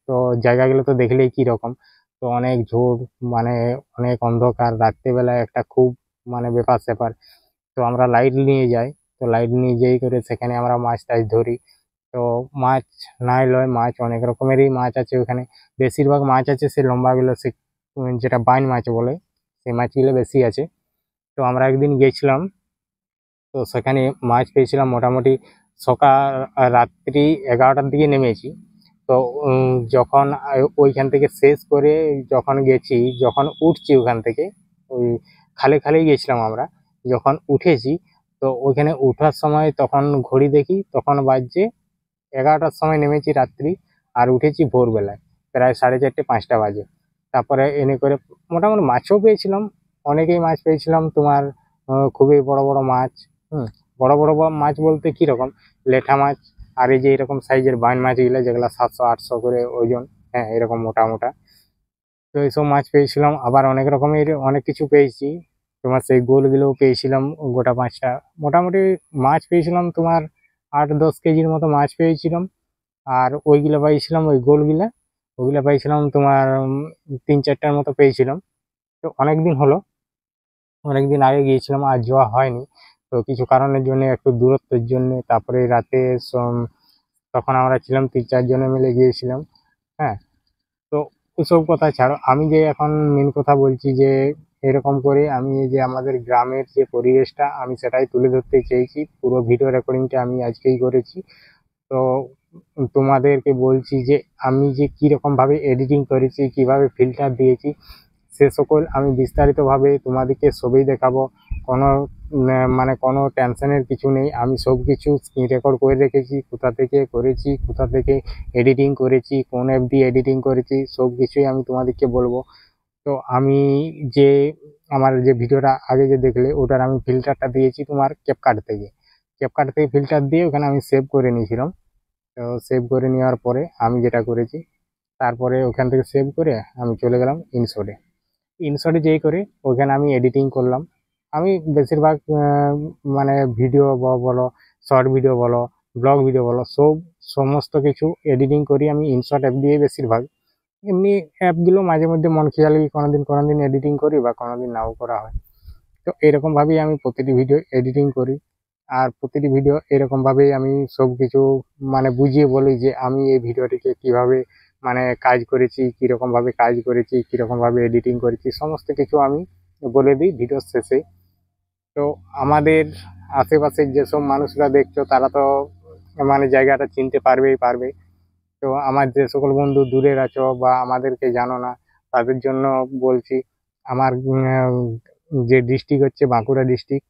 তো জায়গাগুলো তো দেখলেই কীরকম, তো অনেক ঝোড় মানে অনেক অন্ধকার রাত্রিবেলায় একটা খুব মানে ব্যাপার স্যাপার। তো আমরা লাইট নিয়ে যাই, তো লাইট নিয়ে যেই করে সেখানে আমরা মাছ টাছ ধরি। তো মাছ নাই লয়, মাছ অনেক রকমেরই মাছ আছে ওখানে। বেশিরভাগ মাছ আছে সে লম্বাগুলো, সে যেটা বাইন মাছ বলে, সেই মাছগুলো বেশি আছে। তো আমরা একদিন গেছিলাম, তো সেখানে মাছ পেয়েছিলাম মোটামুটি রাত্রি 11টার দিকে নেমেছি। তো যখন ওইখান থেকে শেষ করে যখন গেছি, যখন উঠছি ওখান থেকে, ওই খালে খালেই গেছিলাম আমরা, যখন উঠেছি তো ওইখানে উঠার সময় তখন ঘড়ি দেখি তখন বাজছে 11টার সময় নেমেছি রাত্রি, আর উঠেছি ভোরবেলায় প্রায় 4:30-5টা বাজে। তারপরে এনে করে মোটামুটি মাছও পেয়েছিলাম, অনেকেই মাছ পেয়েছিলাম তোমার, খুবই বড় বড় মাছ। বড় বড় মাছ বলতে কীরকম, লেঠা মাছ, আর এই যে এরকম সাইজের বাইন মাছগুলো যেগুলো 700-800 করে ওজন, হ্যাঁ এরকম মোটা মোটা। তো এইসব মাছ পেয়েছিলাম, আবার অনেক রকমের অনেক কিছু পেয়েছি। তোমার সেই গোলগুলোও পেয়েছিলাম গোটা 5টা। মোটামুটি মাছ পেয়েছিলাম তোমার 8-10 কেজির মতো মাছ পেয়েছিলাম। আর ওইগুলো পাইছিলাম, ওই গোলগুলা ওইগুলো পাইছিলাম তোমার 3-4টার মতো পেয়েছিলাম। তো অনেকদিন হলো, অনেকদিন আগে গিয়েছিলাম, আর যাওয়া হয়নি। তো কিছু কারণের জন্য, একটু দূরত্বের জন্য, তারপরে রাতে তখন আমরা ছিলাম 3-4 জনে মিলে গিয়েছিলাম। হ্যাঁ, তো ওসব কথা ছাড়ো, আমি যে এখন মেন কথা বলছি যে এরকম করে আমি এই যে আমাদের গ্রামের যে পরিবেশটা আমি সেটাই তুলে ধরতে চেয়েছি। পুরো ভিডিও রেকর্ডিংটা আমি আজকেই করেছি। তো তোমাদেরকে বলছি যে আমি যে কীরকমভাবে এডিটিং করেছি, কিভাবে ফিল্টার দিয়েছি, সে সকল আমি বিস্তারিতভাবে তোমাদেরকে সবই দেখাবো। কোনো মানে কোনো টেনশনের কিছু নেই। আমি সব কিছু স্ক্রিন রেকর্ড করে রেখেছি, কোথা থেকে করেছি, কোথা থেকে এডিটিং করেছি, কোন অ্যাপ দিয়ে এডিটিং করেছি, সব কিছুই আমি তোমাদেরকে বলবো। তো আমি যে আমার যে ভিডিওটা আগে যে দেখলে ওটার আমি ফিল্টারটা দিয়েছি তোমার ক্যাপকাট থেকে ফিল্টার দিয়ে ওখানে আমি সেভ করে নিয়েছিলাম। তো সেভ করে নেওয়ার পরে আমি যেটা করেছি, তারপরে ওখান থেকে সেভ করে আমি চলে গেলাম ইনশটে যেই করে ওখানে আমি এডিটিং করলাম। আমি বেশিরভাগ মানে ভিডিও বলো, শর্ট ভিডিও বলো, ব্লগ ভিডিও বলো, সমস্ত কিছু এডিটিং করি আমি ইনশট অ্যাপ দিয়ে বেশিরভাগ। এমনি অ্যাপগুলো মাঝে মধ্যে মন খেয়াল কোনোদিন এডিটিং করি বা কোনোদিন নাও করা হয়। তো এরকমভাবেই আমি প্রতিটি ভিডিও এডিটিং করি। আর প্রতিটি ভিডিও এরকমভাবেই আমি সব কিছু মানে বুঝিয়ে বলি যে আমি এই ভিডিওটিকে কিভাবে মানে কাজ করেছি, কীরকমভাবে কাজ করেছি, কীরকমভাবে এডিটিং করেছি, সমস্ত কিছু আমি বলে দিই ভিডিওর শেষে। তো আমাদের আশেপাশের যেসব মানুষরা দেখছো তারা তো মানে জায়গাটা চিনতে পারবে। তো আমার যে সকল বন্ধু দূরের আছো বা আমাদেরকে জানো না, তাদের জন্য বলছি, আমার যে ডিস্ট্রিক্ট হচ্ছে বাঁকুড়া ডিস্ট্রিক্ট,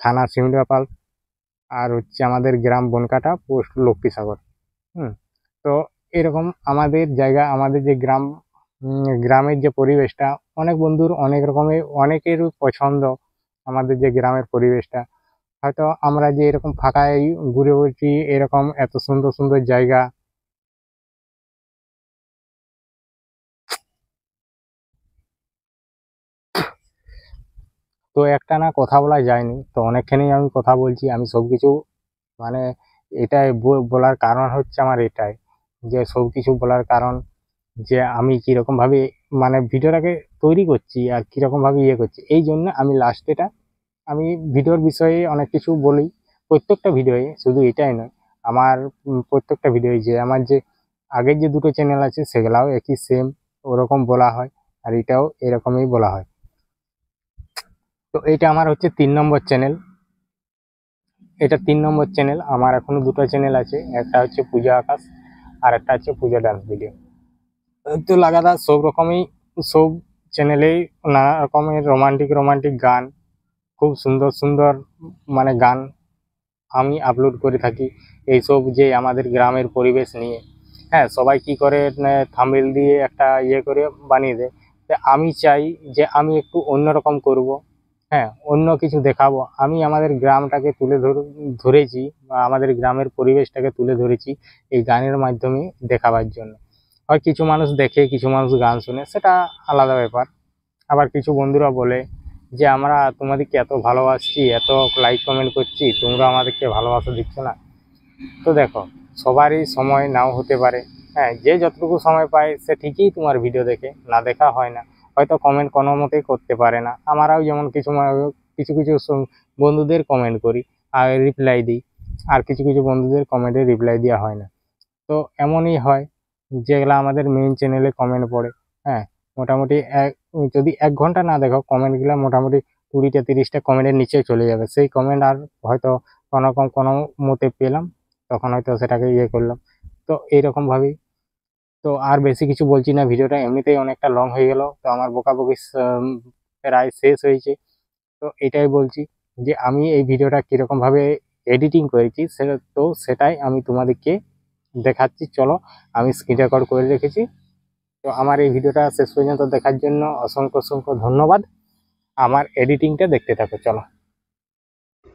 থানা শিমলাপাল, আর হচ্ছে আমাদের গ্রাম বনকাটা, পোস্ট লক্ষ্মীসাগর। তো এরকম আমাদের জায়গা, আমাদের যে গ্রামের যে পরিবেশটা অনেক বন্ধুর অনেক রকমের অনেকের পছন্দ। আমাদের যে গ্রামের পরিবেশটা, হয়তো আমরা যে এরকম ফাঁকায় ঘুরে বলছি, এরকম এত সুন্দর সুন্দর জায়গা। তো একটা না কথা বলা যায়নি, তো অনেকখানেই আমি কথা বলছি। আমি সব কিছু মানে এটাই বলার কারণ হচ্ছে আমার এটাই, যে সব কিছু বলার কারণ যে আমি কীরকমভাবে মানে ভিডিওটাকে তৈরি করছি আর কীরকমভাবে ইয়ে করছি। এই জন্য আমি লাস্টেটা আমি ভিডিওর বিষয়ে অনেক কিছু বলি প্রত্যেকটা ভিডিওয়ে, শুধু এটাই নয়, আমার প্রত্যেকটা ভিডিওয়ে যে আমার যে আগের যে দুটো চ্যানেল আছে সেগুলাও একই সেম ওরকম বলা হয়, আর এটাও এরকমই বলা হয়। তো এটা আমার হচ্ছে 3 নম্বর চ্যানেল। এটা 3 নম্বর চ্যানেল। আমার এখনো দুটো চ্যানেল আছে, একটা হচ্ছে পূজা আকাশ আর একটা হচ্ছে পূজা ডান্স ভিডিও। তো লাগাতার সব চ্যানেলেই নানা রকমের রোমান্টিক গান, খুব সুন্দর সুন্দর মানে গান আমি আপলোড করে থাকি। এইসব যে আমাদের গ্রামের পরিবেশ নিয়ে। হ্যাঁ, সবাই কি করে থাম্বনেল দিয়ে একটা ইয়ে করে বানিয়ে দেয়। তো আমি চাই যে আমি একটু অন্যরকম করব। হ্যাঁ, অন্য কিছু দেখাবো। আমি আমাদের গ্রামটাকে ধরেছি বা আমাদের গ্রামের পরিবেশটাকে তুলে ধরেছি এই গানের মাধ্যমে দেখাবার জন্য। হয় কিছু মানুষ দেখে, কিছু মানুষ গান শুনে, সেটা আলাদা ব্যাপার। আবার কিছু বন্ধুরা বলে যে আমরা তোমাদেরকে এত ভালোবাসছি, এত লাইক কমেন্ট করছি, তোমরা আমাদেরকে ভালোবাসা দিচ্ছ না। তো দেখো, সবারই সময় নাও হতে পারে। হ্যাঁ, যে যতটুকু সময় পায় সে ঠিকই তোমার ভিডিও দেখে, না দেখা হয় না। হয়তো কমেন্ট কোনো মতেই করতে পারে না। আমরাও যেমন কিছু বন্ধুদের কমেন্ট করি আর রিপ্লাই দিই, আর কিছু বন্ধুদের কমেন্টে রিপ্লাই দেওয়া হয় না। তো এমনই হয়, যেগুলো আমাদের মেইন চ্যানেলে কমেন্ট পড়ে। হ্যাঁ, মোটামুটি যদি 1 ঘন্টা না দেখো, কমেন্টগুলো মোটামুটি 20টা 30টা কমেন্টের নিচে চলে যাবে। সেই কমেন্ট আর হয়তো কোনো মতে পেলাম, তখন হয়তো সেটাকে ইয়ে করলাম। তো এইরকমভাবেই। তো আর বেশি কিছু বলছি না, ভিডিওটা এমনিতেই অনেকটা লং হয়ে গেল। তো আমার বকাবকি প্রায় শেষ হয়েছে। তো এটাই বলছি যে আমি এই ভিডিওটা কীরকমভাবে এডিটিং করেছি সেটাই আমি তোমাদেরকে দেখাচ্ছি। চলো, আমি স্ক্রিন রেকর্ড করে রেখেছি। তো আমার এই ভিডিওটা শেষ পর্যন্ত দেখার জন্য অসংখ্য ধন্যবাদ। আমার এডিটিংটা দেখতে থাকো, চলো।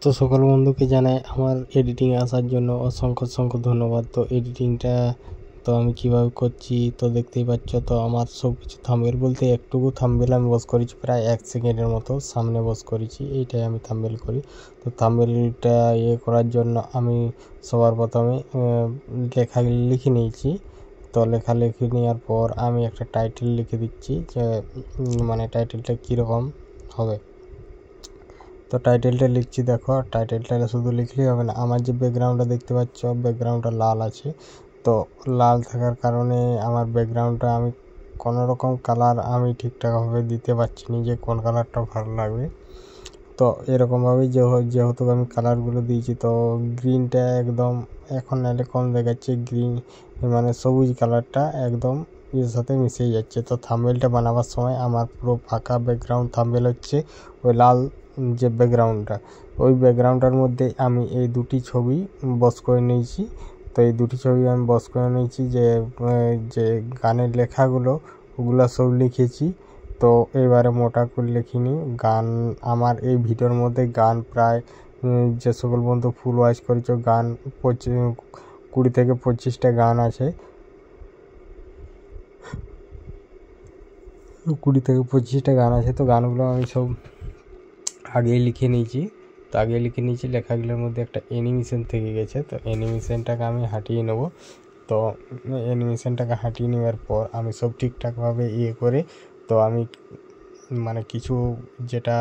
তো সকল বন্ধুকে জানাই আমার এডিটিং আসার জন্য অসংখ্য ধন্যবাদ। তো এডিটিংটা তো আমি কিভাবে করছি তো দেখতেই পাচ্ছ। তো আমার সব কিছু থাম্বনেল বলতে একটুকু থাম্বনেল আমি বস করেছি, প্রায় 1 সেকেন্ডের মতো সামনে বস করেছি, এইটাই আমি থাম্বনেল করি। তো থাম্বনেলটা ইয়ে করার জন্য আমি সবার প্রথমে লেখা লিখে নিয়েছি। তো লেখালেখি নেওয়ার পর আমি একটা টাইটেল লিখে দিচ্ছি, যে মানে টাইটেলটা কীরকম হবে। তো টাইটেলটা লিখছি। দেখো, টাইটেলটা শুধু লিখলেই হবে না, আমার যে ব্যাকগ্রাউন্ডটা দেখতে পাচ্ছ, ব্যাকগ্রাউন্ডটা লাল আছে। তো লাল থাকার কারণে আমার ব্যাকগ্রাউন্ডটা আমি কোনো রকম কালার আমি ঠিকঠাকভাবে দিতে পারছি না যে কোন কালারটা ভালো লাগবে। তো এরকমভাবেই যেহেতু আমি কালারগুলো দিয়েছি, তো গ্রিনটা একদম এখন নাহলে কম দেখাচ্ছে, গ্রিন মানে সবুজ কালারটা একদম এর সাথে মিশে যাচ্ছে। তো থাম্বনেলটা বানাবার সময় আমার পুরো ফাঁকা ব্যাকগ্রাউন্ড থাম্বনেল হচ্ছে ওই লাল যে ব্যাকগ্রাউন্ডটা, ওই ব্যাকগ্রাউন্ডটার মধ্যে আমি এই দুটি ছবি বস করে নিয়েছি। তো এই দুটি ছবি আমি বস করে নিয়েছি, যে গানের লেখাগুলো ওগুলো সব লিখেছি। তো এবারে মোটা করে লিখিনি গান। আমার এই ভিডিওর মধ্যে গান প্রায় যে সকল বন্ধু ফুল ওয়াচ করেছ, গান 20 থেকে 25টা গান আছে, 20 থেকে 25টা গান আছে। তো গানগুলো আমি সব আগেই লিখে নিয়েছি। তো আগে লিখে নিয়েছি, লেখাগুলোর মধ্যে একটা অ্যানিমেশন থেকে গেছে, তো অ্যানিমেশনটাকে আমি হাঁটিয়ে নেব। তো অ্যানিমেশনটাকে হাঁটিয়ে নেওয়ার পর আমি সব ঠিকঠাকভাবে করে, তো আমি মানে কিছু যেটা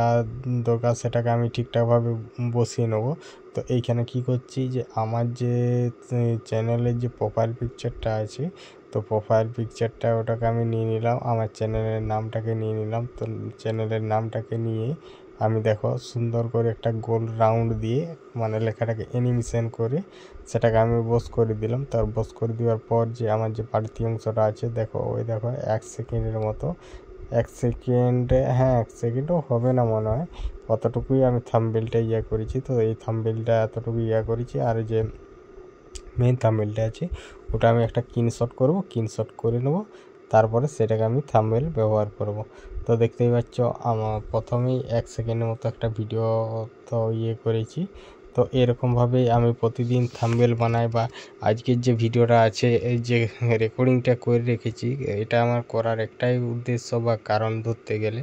দরকার সেটাকে আমি ঠিকঠাকভাবে বসিয়ে নেব। তো এইখানে কি করছি, যে আমার যে চ্যানেলের যে প্রোফাইল পিকচারটা আছে, তো প্রোফাইল পিকচারটা ওটাকে আমি নিয়ে নিলাম, আমার চ্যানেলের নামটাকে নিয়ে নিলাম। তো চ্যানেলের নামটাকে নিয়ে আমি দেখো সুন্দর করে একটা গোল রাউন্ড দিয়ে মানে লেখাটাকে অ্যানিমেশন করে সেটাকে আমি বস করে দিলাম। তার বস করে দেওয়ার পর যে আমার যে বাড়তি অংশটা আছে দেখো, ওই দেখো 1 সেকেন্ডের মতো, 1 সেকেন্ডে, হ্যাঁ 1 সেকেন্ডও হবে না মনে হয়, অতটুকুই আমি থাম্বনেলটা করেছি। তো এই থাম্বনেলটা এতটুকু করেছি। আর যে মেন থাম্বনেলটা আছে ওটা আমি একটা স্ক্রিনশট করব, স্ক্রিনশট করে নেব, তারপরে সেটাকে আমি থাম্বনেল ব্যবহার করব। তো দেখতেই পাচ্ছ আমার প্রথমেই 1 সেকেন্ডের মতো একটা ভিডিও তো করেছি। তো এরকমভাবেই আমি প্রতিদিন থাম্বনেল বানাই, বা আজকের যে ভিডিওটা আছে এই যে রেকর্ডিংটা করে রেখেছি, এটা আমার করার একটাই উদ্দেশ্য বা কারণ ধরতে গেলে,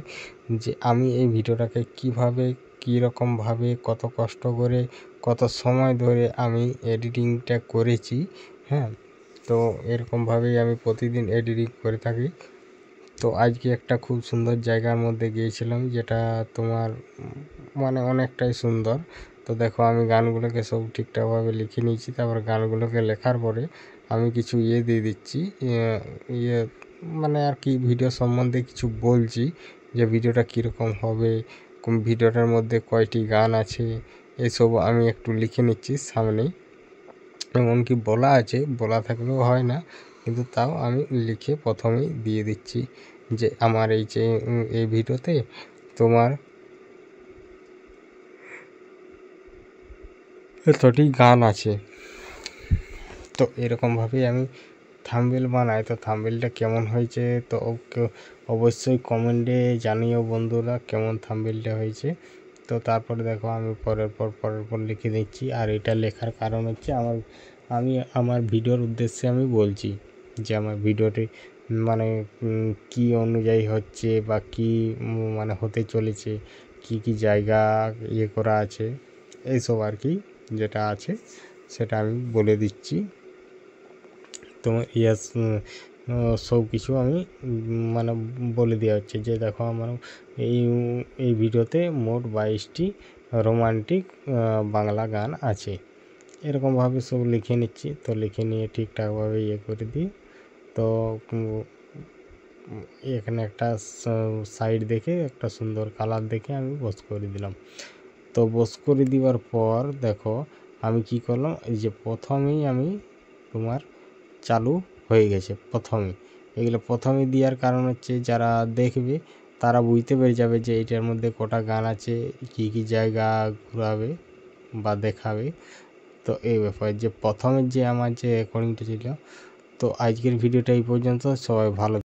যে আমি এই ভিডিওটাকে কিভাবে কীরকমভাবে কত কষ্ট করে কত সময় ধরে আমি এডিটিংটা করেছি। হ্যাঁ, তো এরকমভাবেই আমি প্রতিদিন এডিটিং করে থাকি। তো আজকে একটা খুব সুন্দর জায়গার মধ্যে গিয়েছিলাম, যেটা তোমার মানে অনেকটাই সুন্দর। তো দেখো আমি গানগুলোকে সব ঠিকঠাকভাবে লিখে নিয়েছি। তারপর গানগুলোকে লেখার পরে আমি কিছু দিয়ে দিচ্ছি, মানে আর কি ভিডিও সম্বন্ধে কিছু বলছি, যে ভিডিওটা কীরকম হবে, কোন ভিডিওটার মধ্যে কয়টি গান আছে, এসব আমি একটু লিখে নিচ্ছি সামনেই। এমনকি বলা আছে, বলা থাকলেও হয় না, কিন্তু তাও আমি লিখে প্রথমেই দিয়ে দিচ্ছি যে আমার এই ভিডিওতে তোমার এতটি গান আছে। তো এরকমভাবেই আমি থাম্বনেল বানাই। তো থাম্বনেলটা কেমন হয়েছে তো অবশ্যই কমেন্টে জানিও বন্ধুরা কেমন থাম্বনেলটা হয়েছে। তো তারপরে দেখো আমি পরের পর লিখে দিচ্ছি। আর এটা লেখার কারণ হচ্ছে আমি আমার ভিডিওর উদ্দেশ্যে আমি বলছি যে আমার ভিডিওটি মানে কি অনুযায়ী হচ্ছে, বা কি মানে হতে চলেছে, কি জায়গা করা আছে, এইসব আর কি যেটা আছে সেটা আমি বলে দিচ্ছি। তো সব কিছু আমি মানে বলে দেওয়া হচ্ছে, যে দেখো আমার এই ভিডিওতে মোট 22টি রোমান্টিক বাংলা গান আছে। এরকমভাবে সব লিখে নিচ্ছি। তো লিখে নিয়ে ঠিকঠাকভাবে করে দিই। তো এখানে একটা সাইড দেখে একটা সুন্দর কালার দেখে আমি বস করে দিলাম। তো বস করে দেওয়ার পর দেখো আমি কি করলাম, এই যে প্রথমেই আমি তোমার চালু হয়ে গেছে প্রথমেই। এগুলো প্রথমে দেওয়ার কারণ হচ্ছে যারা দেখবে তারা বুঝতে পেরে যাবে যে এটার মধ্যে কটা গান আছে, কি জায়গা ঘোরাবে বা দেখাবে। তো এই ব্যাপারে যে প্রথমের যে আমার যে রেকর্ডিংটা ছিল। তো আজকের ভিডিওটা এই পর্যন্ত। সবাই ভালো